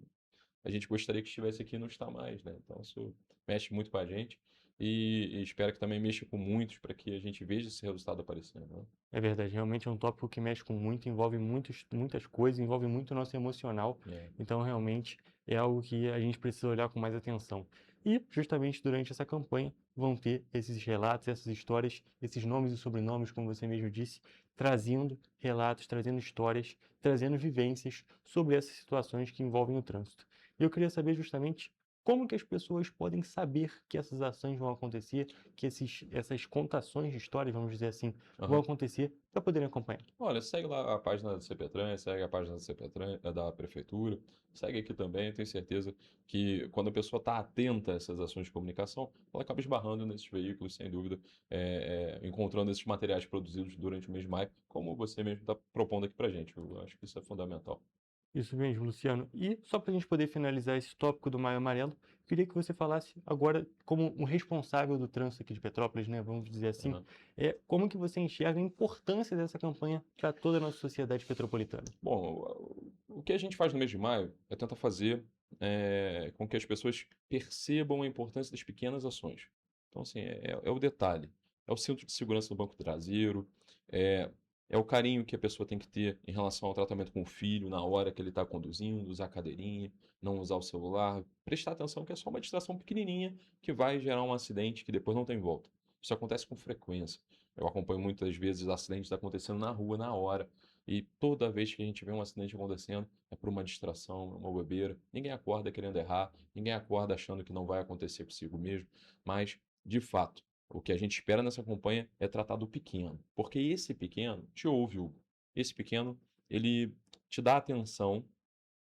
a gente gostaria que estivesse aqui e não está mais, né? Então isso mexe muito com a gente e espero que também mexa com muitos para que a gente veja esse resultado aparecendo, né? É verdade, realmente é um tópico que mexe com muito, envolve muitas coisas, envolve muito o nosso emocional. Então, realmente, é algo que a gente precisa olhar com mais atenção. E, justamente durante essa campanha, vão ter esses relatos, essas histórias, esses nomes e sobrenomes, como você mesmo disse, trazendo relatos, trazendo histórias, trazendo vivências sobre essas situações que envolvem o trânsito. E eu queria saber justamente como que as pessoas podem saber que essas ações vão acontecer, que essas contações de histórias, vamos dizer assim, vão acontecer para poderem acompanhar. Olha, segue lá a página da CPTran, segue a página da CPTran, da Prefeitura, segue aqui também. Tenho certeza que quando a pessoa está atenta a essas ações de comunicação, ela acaba esbarrando nesses veículos, sem dúvida, encontrando esses materiais produzidos durante o mês de maio, como você mesmo está propondo aqui para a gente. Eu acho que isso é fundamental. Isso mesmo, Luciano. E só para a gente poder finalizar esse tópico do Maio Amarelo, queria que você falasse agora, como um responsável do trânsito aqui de Petrópolis, né, vamos dizer assim, como que você enxerga a importância dessa campanha para toda a nossa sociedade petropolitana? Bom, o que a gente faz no mês de maio é tentar fazer com que as pessoas percebam a importância das pequenas ações. Então, assim, é o detalhe, é o cinto de segurança do banco traseiro, é o carinho que a pessoa tem que ter em relação ao tratamento com o filho na hora que ele está conduzindo, usar a cadeirinha, não usar o celular, prestar atenção que é só uma distração pequenininha que vai gerar um acidente que depois não tem volta. Isso acontece com frequência. Eu acompanho muitas vezes acidentes acontecendo na rua, na hora, e toda vez que a gente vê um acidente acontecendo é por uma distração, uma bobeira. Ninguém acorda querendo errar, ninguém acorda achando que não vai acontecer consigo mesmo, mas, de fato, o que a gente espera nessa campanha é tratar do pequeno, porque esse pequeno te ouve, Hugo. Esse pequeno, ele te dá atenção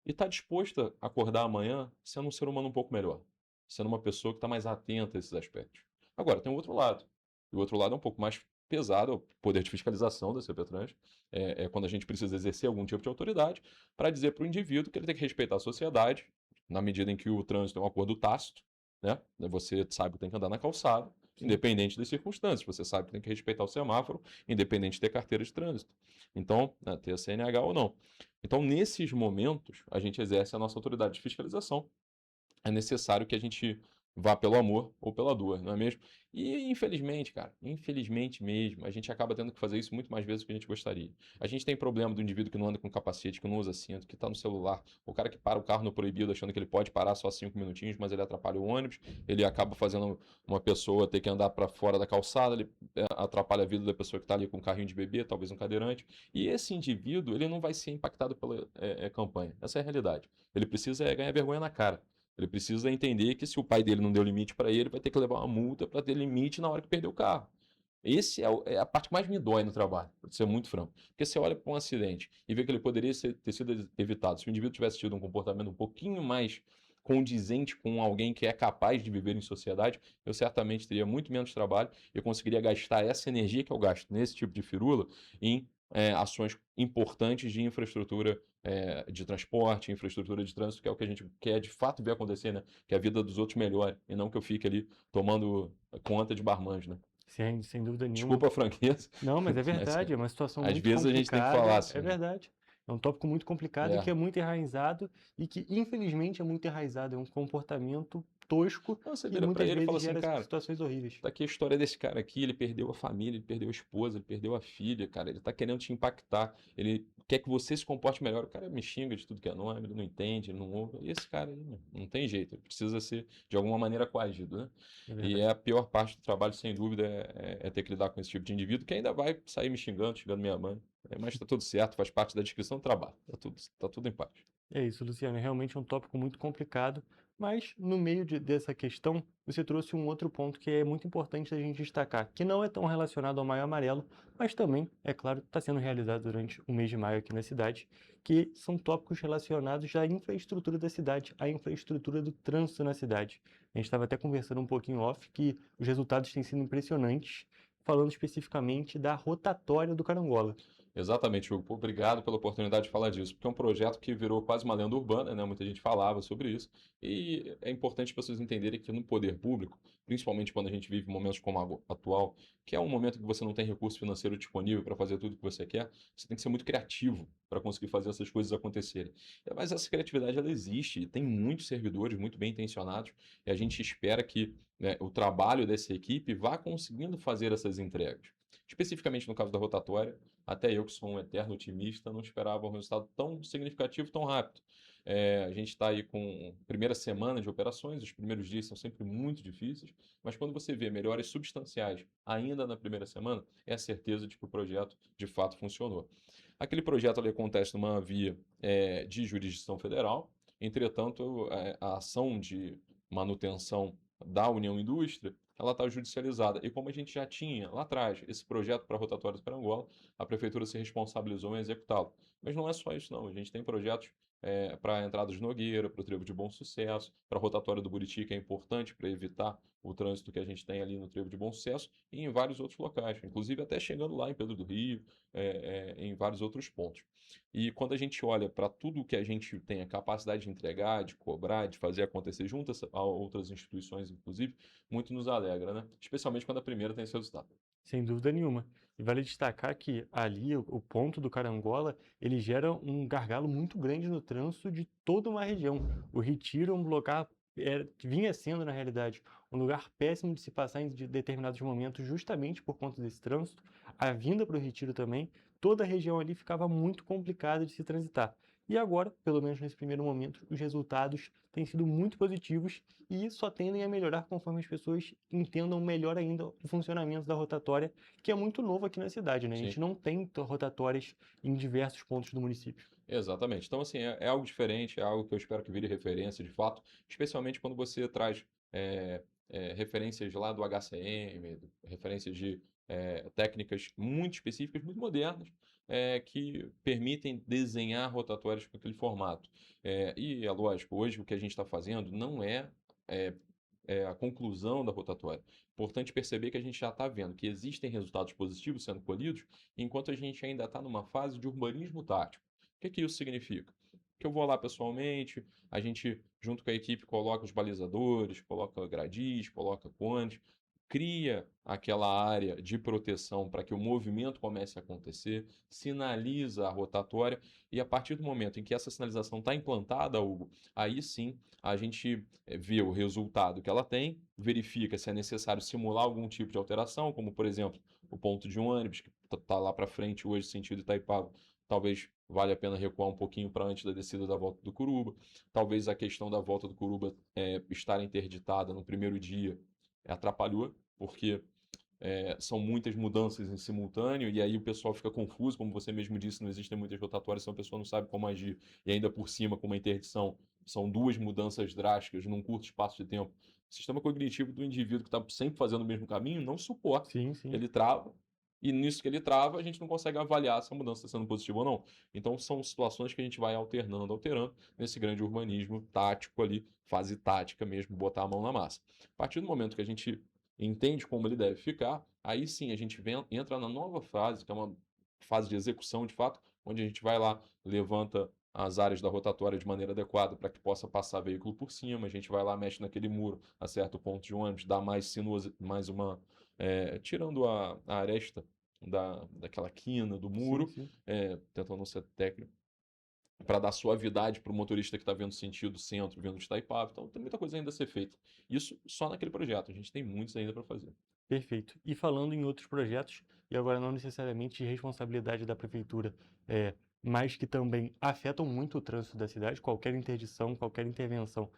e está disposto a acordar amanhã sendo um ser humano um pouco melhor, sendo uma pessoa que está mais atenta a esses aspectos. Agora, tem o outro lado. E o outro lado é um pouco mais pesado, é o poder de fiscalização da CPTrans, é quando a gente precisa exercer algum tipo de autoridade para dizer para o indivíduo que ele tem que respeitar a sociedade, na medida em que o trânsito é um acordo tácito, né? Você sabe que tem que andar na calçada, independente das circunstâncias. Você sabe que tem que respeitar o semáforo, independente de ter carteira de trânsito. Então, ter a CNH ou não. Então, nesses momentos, a gente exerce a nossa autoridade de fiscalização. É necessário que a gente vá pelo amor ou pela dor, não é mesmo? E, infelizmente, cara, infelizmente mesmo, a gente acaba tendo que fazer isso muito mais vezes do que a gente gostaria. A gente tem problema do indivíduo que não anda com capacete, que não usa cinto, que está no celular, o cara que para o carro no proibido achando que ele pode parar só 5 minutinhos, mas ele atrapalha o ônibus, ele acaba fazendo uma pessoa ter que andar para fora da calçada, ele atrapalha a vida da pessoa que está ali com um carrinho de bebê, talvez um cadeirante, e esse indivíduo, ele não vai ser impactado pela campanha. Essa é a realidade. Ele precisa ganhar vergonha na cara. Ele precisa entender que se o pai dele não deu limite para ele, vai ter que levar uma multa para ter limite na hora que perder o carro. Esse é a parte que mais me dói no trabalho, para ser muito franco. Porque você olha para um acidente e vê que ele poderia ter sido evitado. Se o indivíduo tivesse tido um comportamento um pouquinho mais condizente com alguém que é capaz de viver em sociedade, eu certamente teria muito menos trabalho e eu conseguiria gastar essa energia que eu gasto nesse tipo de firula em ações importantes de infraestrutura de transporte, infraestrutura de trânsito, que é o que a gente quer de fato ver acontecer, né? Que a vida dos outros melhore e não que eu fique ali tomando conta de barmanjo, né? Sem dúvida nenhuma. Desculpa a franqueza. Não, mas é verdade, é uma situação muito complicada. Às vezes a gente tem que falar assim. É verdade. É um tópico muito complicado que é muito enraizado e que, infelizmente, é muito enraizado. É um comportamento tosco Você e vira muitas pra ele e fala vezes assim, gera cara, situações horríveis. tá aqui a história desse cara aqui, ele perdeu a família, ele perdeu a esposa, ele perdeu a filha, cara, ele tá querendo te impactar, ele quer que você se comporte melhor, o cara me xinga de tudo que é nome, ele não entende, ele não ouve, e esse cara aí, não tem jeito, ele precisa ser de alguma maneira coagido, né? E a pior parte do trabalho, sem dúvida, é ter que lidar com esse tipo de indivíduo que ainda vai sair me xingando minha mãe, mas tá tudo certo, faz parte da descrição do trabalho, tá tudo em paz. É isso, Luciano, realmente é um tópico muito complicado, mas no meio dessa questão, você trouxe um outro ponto que é muito importante a gente destacar, que não é tão relacionado ao Maio Amarelo, mas também, é claro, está sendo realizado durante o mês de maio aqui na cidade, que são tópicos relacionados à infraestrutura da cidade, à infraestrutura do trânsito na cidade. A gente estava até conversando um pouquinho off que os resultados têm sido impressionantes, falando especificamente da rotatória do Carangola. Exatamente, Hugo. Pô, obrigado pela oportunidade de falar disso, porque é um projeto que virou quase uma lenda urbana, né? Muita gente falava sobre isso, e é importante as pessoas entenderem que no poder público, principalmente quando a gente vive momentos como o atual, que é um momento que você não tem recurso financeiro disponível para fazer tudo o que você quer, você tem que ser muito criativo para conseguir fazer essas coisas acontecerem. Mas essa criatividade, ela existe, e tem muitos servidores muito bem intencionados, e a gente espera que, né, o trabalho dessa equipe vá conseguindo fazer essas entregas. Especificamente no caso da rotatória, até eu, que sou um eterno otimista, não esperava um resultado tão significativo, tão rápido. A gente está aí com a primeira semana de operações, os primeiros dias são sempre muito difíceis, mas quando você vê melhores substanciais ainda na primeira semana, é a certeza de que o projeto de fato funcionou. Aquele projeto ali acontece numa via de jurisdição federal, entretanto, a ação de manutenção da União Indústria, ela está judicializada. E como a gente já tinha lá atrás esse projeto para rotatórios para Angola, a prefeitura se responsabilizou em executá-lo. Mas não é só isso, não. A gente tem projetos para a entrada de Nogueira, para o Trevo de Bom Sucesso, para a rotatória do Buriti, que é importante para evitar o trânsito que a gente tem ali no Trevo de Bom Sucesso, e em vários outros locais, inclusive até chegando lá em Pedro do Rio, em vários outros pontos. E quando a gente olha para tudo que a gente tem a capacidade de entregar, de cobrar, de fazer acontecer junto a outras instituições, inclusive, muito nos alegra, né? Especialmente quando a primeira tem esse resultado. Sem dúvida nenhuma. E vale destacar que ali, o ponto do Carangola, ele gera um gargalo muito grande no trânsito de toda uma região. O Retiro é um lugar, vinha sendo, na realidade, um lugar péssimo de se passar em determinados momentos, justamente por conta desse trânsito. A vinda para o Retiro também, toda a região ali ficava muito complicada de se transitar. E agora, pelo menos nesse primeiro momento, os resultados têm sido muito positivos e só tendem a melhorar conforme as pessoas entendam melhor ainda o funcionamento da rotatória, que é muito novo aqui na cidade, né? A gente Sim. não tem rotatórias em diversos pontos do município. Exatamente. Então, assim, é algo diferente, é algo que eu espero que vire referência de fato, especialmente quando você traz referências lá do HCM, referências de técnicas muito específicas, muito modernas, que permitem desenhar rotatórias com aquele formato. E é lógico, hoje o que a gente está fazendo não é a conclusão da rotatória. Importante perceber que a gente já está vendo que existem resultados positivos sendo colhidos, enquanto a gente ainda está numa fase de urbanismo tático. O que isso significa? Que eu vou lá pessoalmente, a gente, junto com a equipe, coloca os balizadores, coloca gradis, coloca cones, cria aquela área de proteção para que o movimento comece a acontecer, sinaliza a rotatória, e a partir do momento em que essa sinalização está implantada, Hugo, aí sim a gente vê o resultado que ela tem, verifica se é necessário simular algum tipo de alteração, como por exemplo o ponto de um ônibus que está lá para frente hoje, sentido Itaipava, talvez vale a pena recuar um pouquinho para antes da descida da volta do Curuba, talvez a questão da volta do Curuba estar interditada no primeiro dia atrapalhou, porque são muitas mudanças em simultâneo, e aí o pessoal fica confuso, como você mesmo disse, não existem muitas rotatórias, então a pessoa não sabe como agir, e ainda por cima, com uma interdição, são duas mudanças drásticas num curto espaço de tempo. O sistema cognitivo do indivíduo que está sempre fazendo o mesmo caminho não suporta. Ele trava, e nisso que ele trava, a gente não consegue avaliar se a mudança está sendo positiva ou não. Então são situações que a gente vai alterando, nesse grande urbanismo tático ali, fase tática mesmo, botar a mão na massa. A partir do momento que a gente entende como ele deve ficar, aí sim a gente entra na nova fase, que é uma fase de execução de fato, onde a gente vai lá, levanta as áreas da rotatória de maneira adequada para que possa passar veículo por cima, a gente vai lá, mexe naquele muro, acerta o ponto de ônibus, dá mais sinuosidade, mais uma... tirando a aresta daquela quina do muro, tentando não ser técnico, para dar suavidade para o motorista que está vendo sentido centro, vendo de Itaipava. Então tem muita coisa ainda a ser feita. Isso só naquele projeto, a gente tem muitos ainda para fazer. Perfeito. E falando em outros projetos, e agora não necessariamente de responsabilidade da prefeitura, mas que também afetam muito o trânsito da cidade, qualquer interdição, qualquer intervenção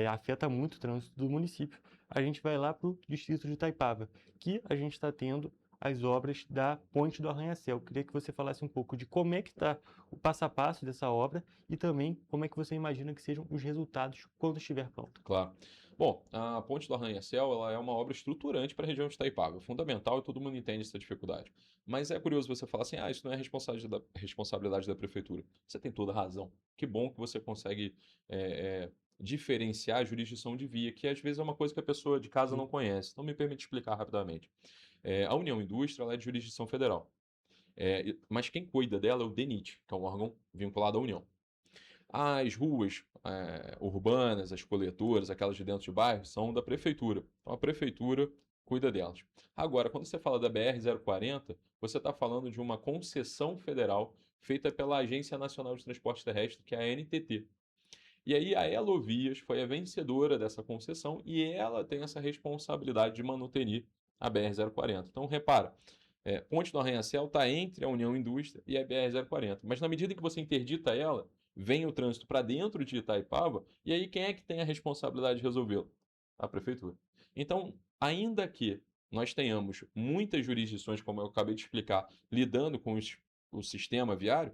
afeta muito o trânsito do município, a gente vai lá para o distrito de Itaipava, que a gente está tendo as obras da Ponte do Arranha-Céu. Queria que você falasse um pouco de como é que está o passo a passo dessa obra e também como é que você imagina que sejam os resultados quando estiver pronta. Claro. Bom, a Ponte do Arranha-Céu, ela é uma obra estruturante para a região de Itaipava, fundamental, e todo mundo entende essa dificuldade. Mas é curioso você falar assim, isso não é responsabilidade da prefeitura. Você tem toda a razão. Que bom que você consegue diferenciar a jurisdição de via, que às vezes é uma coisa que a pessoa de casa não conhece. Então me permite explicar rapidamente. A União Indústria, ela é de jurisdição federal. Mas quem cuida dela é o DENIT, que é um órgão vinculado à União. As ruas urbanas, as coletoras, aquelas de dentro de bairro, são da prefeitura. Então a prefeitura cuida delas. Agora, quando você fala da BR-040, você está falando de uma concessão federal feita pela Agência Nacional de Transporte Terrestre, que é a ANTT. E aí a Elovias foi a vencedora dessa concessão e ela tem essa responsabilidade de manutenir a BR-040. Então, repara, Ponte do Arranha-Céu está entre a União Indústria e a BR-040. Mas na medida que você interdita ela, vem o trânsito para dentro de Itaipava, e aí quem é que tem a responsabilidade de resolvê-lo? A prefeitura. Então, ainda que nós tenhamos muitas jurisdições, como eu acabei de explicar, lidando com o sistema viário,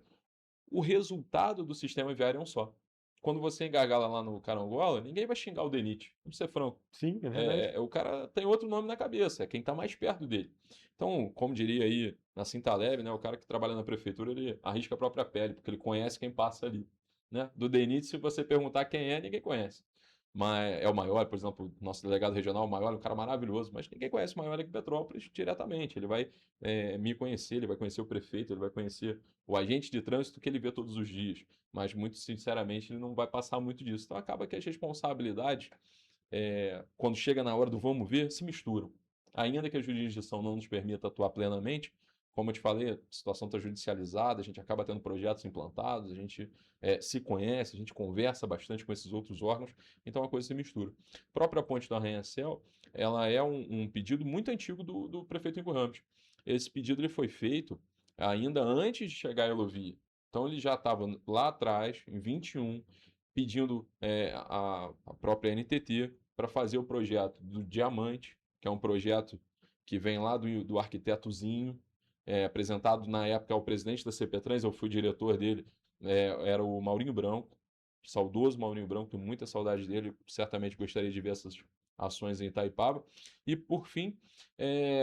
o resultado do sistema viário é um só. Quando você engargala lá no Carangola, ninguém vai xingar o DENIT. Vamos ser franco. Sim, é verdade. O cara tem outro nome na cabeça, é quem está mais perto dele. Então, como diria aí na Cinta Leve, né, o cara que trabalha na prefeitura, ele arrisca a própria pele, porque ele conhece quem passa ali. Né? Do DENIT, se você perguntar quem é, ninguém conhece. Mas é o Maior, por exemplo, nosso delegado regional, o Maior, é um cara maravilhoso, mas ninguém conhece o Maior aqui em Petrópolis diretamente. Ele vai me conhecer, ele vai conhecer o prefeito, ele vai conhecer o agente de trânsito que ele vê todos os dias. Mas, muito sinceramente, ele não vai passar muito disso. Então, acaba que as responsabilidades, quando chega na hora do vamos ver, se misturam. Ainda que a jurisdição não nos permita atuar plenamente, como eu te falei, a situação está judicializada, a gente acaba tendo projetos implantados, a gente se conhece, a gente conversa bastante com esses outros órgãos, então a coisa se mistura. A própria Ponte do Arranha-Céu, ela é um pedido muito antigo do prefeito Ingo Ramos. Esse pedido ele foi feito ainda antes de chegar a Elovia. Então ele já estava lá atrás, em 21, pedindo a própria NTT para fazer o projeto do Diamante, que é um projeto que vem lá do arquitetozinho, apresentado na época ao presidente da CPTrans, eu fui diretor dele, era o Maurinho Branco, saudoso Maurinho Branco, tenho muita saudade dele, certamente gostaria de ver essas ações em Itaipava. E, por fim,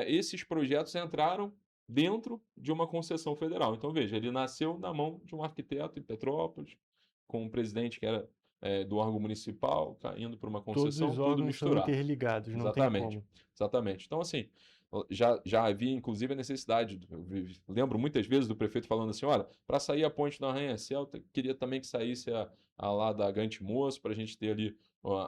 esses projetos entraram dentro de uma concessão federal. Então, veja, ele nasceu na mão de um arquiteto em Petrópolis, com um presidente que era do órgão municipal, indo para uma concessão, Todos os tudo órgãos são misturado. interligados, não tem Exatamente, como. exatamente. Então, assim, já havia, inclusive, a necessidade, lembro muitas vezes do prefeito falando assim, olha, para sair a ponte do Arranha-Céu, queria também que saísse a lá da Gante Moço, para a gente ter ali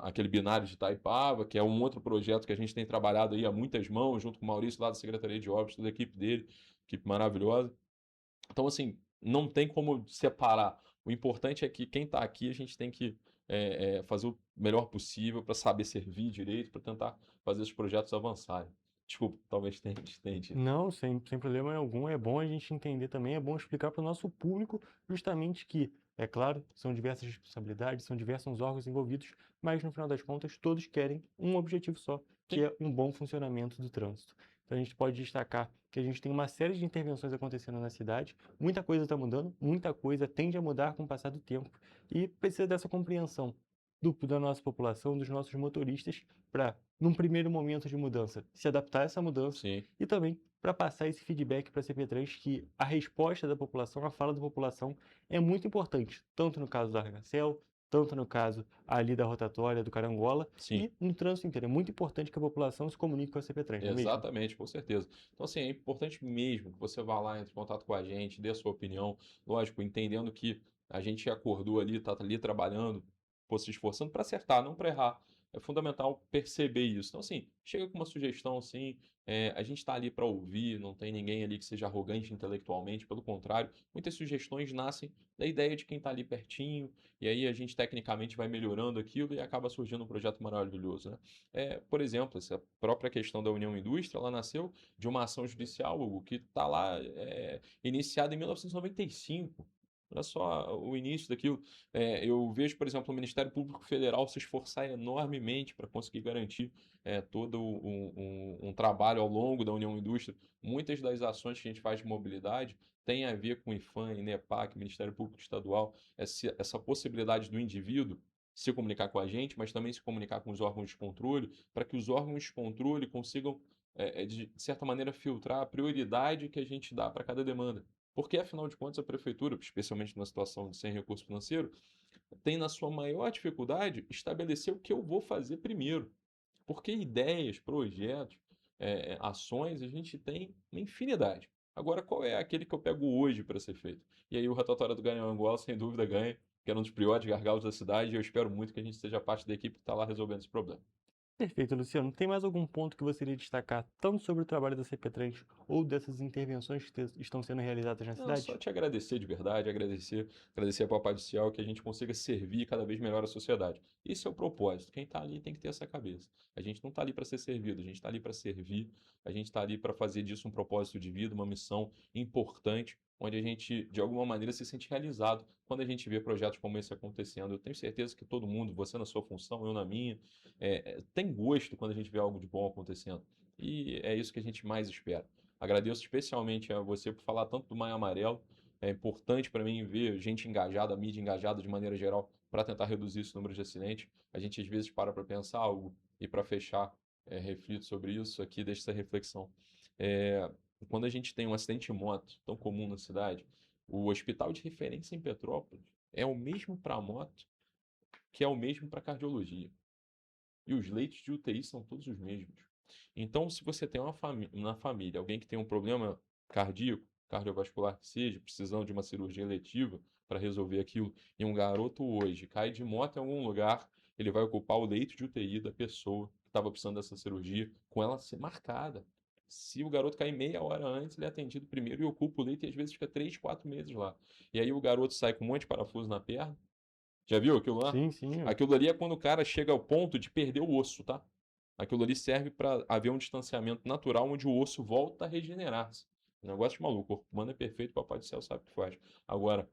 aquele binário de Itaipava, que é um outro projeto que a gente tem trabalhado aí a muitas mãos, junto com o Maurício lá da Secretaria de Obras, toda a equipe dele, equipe maravilhosa. Então, assim, não tem como separar. O importante é que quem está aqui, a gente tem que fazer o melhor possível para saber servir direito, para tentar fazer os projetos avançarem. Desculpa, talvez tenha entendido. Não, sem problema algum. É bom a gente entender também, é bom explicar para o nosso público justamente que, é claro, são diversas responsabilidades, são diversos órgãos envolvidos, mas no final das contas todos querem um objetivo só, que é um bom funcionamento do trânsito. Então a gente pode destacar que a gente tem uma série de intervenções acontecendo na cidade, muita coisa está mudando, muita coisa tende a mudar com o passar do tempo e precisa dessa compreensão da nossa população, dos nossos motoristas, para, num primeiro momento de mudança, se adaptar a essa mudança. Sim. E também para passar esse feedback para a CPTrans que a resposta da população, a fala da população é muito importante, tanto no caso do Arranha-Céu, tanto no caso ali da rotatória do Carangola, Sim. e no trânsito inteiro. É muito importante que a população se comunique com a CPTrans, não é mesmo? Exatamente, com certeza. Então, assim, é importante mesmo que você vá lá, entre em contato com a gente, dê a sua opinião, lógico, entendendo que a gente acordou ali, está ali trabalhando, se esforçando para acertar, não para errar. É fundamental perceber isso. Então, assim, chega com uma sugestão, assim, a gente está ali para ouvir, não tem ninguém ali que seja arrogante intelectualmente, pelo contrário, muitas sugestões nascem da ideia de quem está ali pertinho, e aí a gente tecnicamente vai melhorando aquilo e acaba surgindo um projeto maravilhoso, né? Por exemplo, essa própria questão da União Indústria, ela nasceu de uma ação judicial, Hugo, que está lá iniciada em 1995. Olha só o início daquilo. Eu vejo, por exemplo, o Ministério Público Federal se esforçar enormemente para conseguir garantir todo um trabalho ao longo da União Indústria. Muitas das ações que a gente faz de mobilidade têm a ver com o IPHAN, INEPAC, Ministério Público Estadual, essa possibilidade do indivíduo se comunicar com a gente, mas também se comunicar com os órgãos de controle, para que os órgãos de controle consigam, de certa maneira, filtrar a prioridade que a gente dá para cada demanda. Porque, afinal de contas, a prefeitura, especialmente numa situação de sem recurso financeiro, tem na sua maior dificuldade estabelecer o que eu vou fazer primeiro. Porque ideias, projetos, ações, a gente tem uma infinidade. Agora, qual é aquele que eu pego hoje para ser feito? E aí o rotatório do Ganhão-Anguera, sem dúvida, ganha, que era um dos piores gargalos da cidade, e eu espero muito que a gente seja parte da equipe que está lá resolvendo esse problema. Perfeito, Luciano. Tem mais algum ponto que você iria destacar, tanto sobre o trabalho da CP-Trans ou dessas intervenções que estão sendo realizadas na Não, cidade? só te agradecer de verdade, agradecer a Papai do Céu, que a gente consiga servir cada vez melhor a sociedade. Esse é o propósito. Quem está ali tem que ter essa cabeça. A gente não está ali para ser servido, a gente está ali para servir, a gente está ali para fazer disso um propósito de vida, uma missão importante, onde a gente, de alguma maneira, se sente realizado quando a gente vê projetos como esse acontecendo. Eu tenho certeza que todo mundo, você na sua função, eu na minha, tem gosto quando a gente vê algo de bom acontecendo. E é isso que a gente mais espera. Agradeço especialmente a você por falar tanto do Maio Amarelo. É importante para mim ver gente engajada, a mídia engajada de maneira geral, para tentar reduzir esse número de acidentes. A gente às vezes para pensar algo e para fechar, reflito sobre isso aqui, deixa essa reflexão. Quando a gente tem um acidente de moto tão comum na cidade, o hospital de referência em Petrópolis é o mesmo para moto que é o mesmo para cardiologia. E os leitos de UTI são todos os mesmos. Então, se você tem na família alguém que tem um problema cardíaco, cardiovascular que seja, precisando de uma cirurgia eletiva para resolver aquilo, e um garoto hoje cai de moto em algum lugar, ele vai ocupar o leito de UTI da pessoa que estava precisando dessa cirurgia, com ela ser marcada. Se o garoto cair meia hora antes, ele é atendido primeiro e ocupa o leito e às vezes fica 3, 4 meses lá. E aí o garoto sai com um monte de parafuso na perna. Já viu aquilo lá? Sim, sim. Aquilo ali é quando o cara chega ao ponto de perder o osso, tá? Aquilo ali serve para haver um distanciamento natural onde o osso volta a regenerar-se. Um negócio de maluco. O corpo humano é perfeito, o Papai do Céu sabe o que faz. Agora,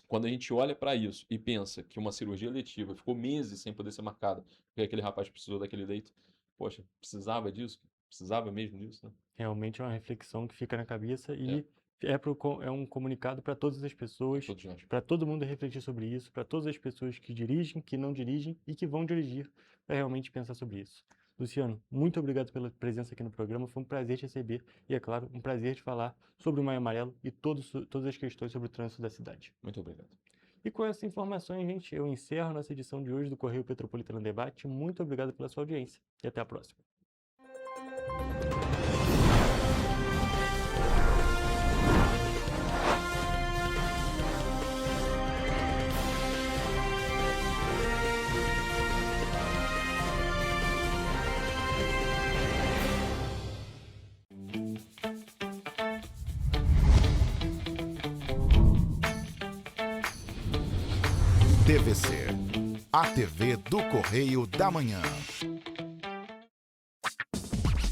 quando a gente olha para isso e pensa que uma cirurgia eletiva ficou meses sem poder ser marcada, porque aquele rapaz precisou daquele leito, poxa, precisava disso? Precisava mesmo disso, né? Realmente é uma reflexão que fica na cabeça e é um comunicado para todas as pessoas, para todo mundo refletir sobre isso, para todas as pessoas que dirigem, que não dirigem e que vão dirigir, para realmente pensar sobre isso. Luciano, muito obrigado pela presença aqui no programa, foi um prazer te receber e, é claro, um prazer te falar sobre o Maio Amarelo e todas as questões sobre o trânsito da cidade. Muito obrigado. E com essas informações, gente, eu encerro a nossa edição de hoje do Correio Petropolitano Debate. Muito obrigado pela sua audiência e até a próxima. TVC, a TV do Correio da Manhã.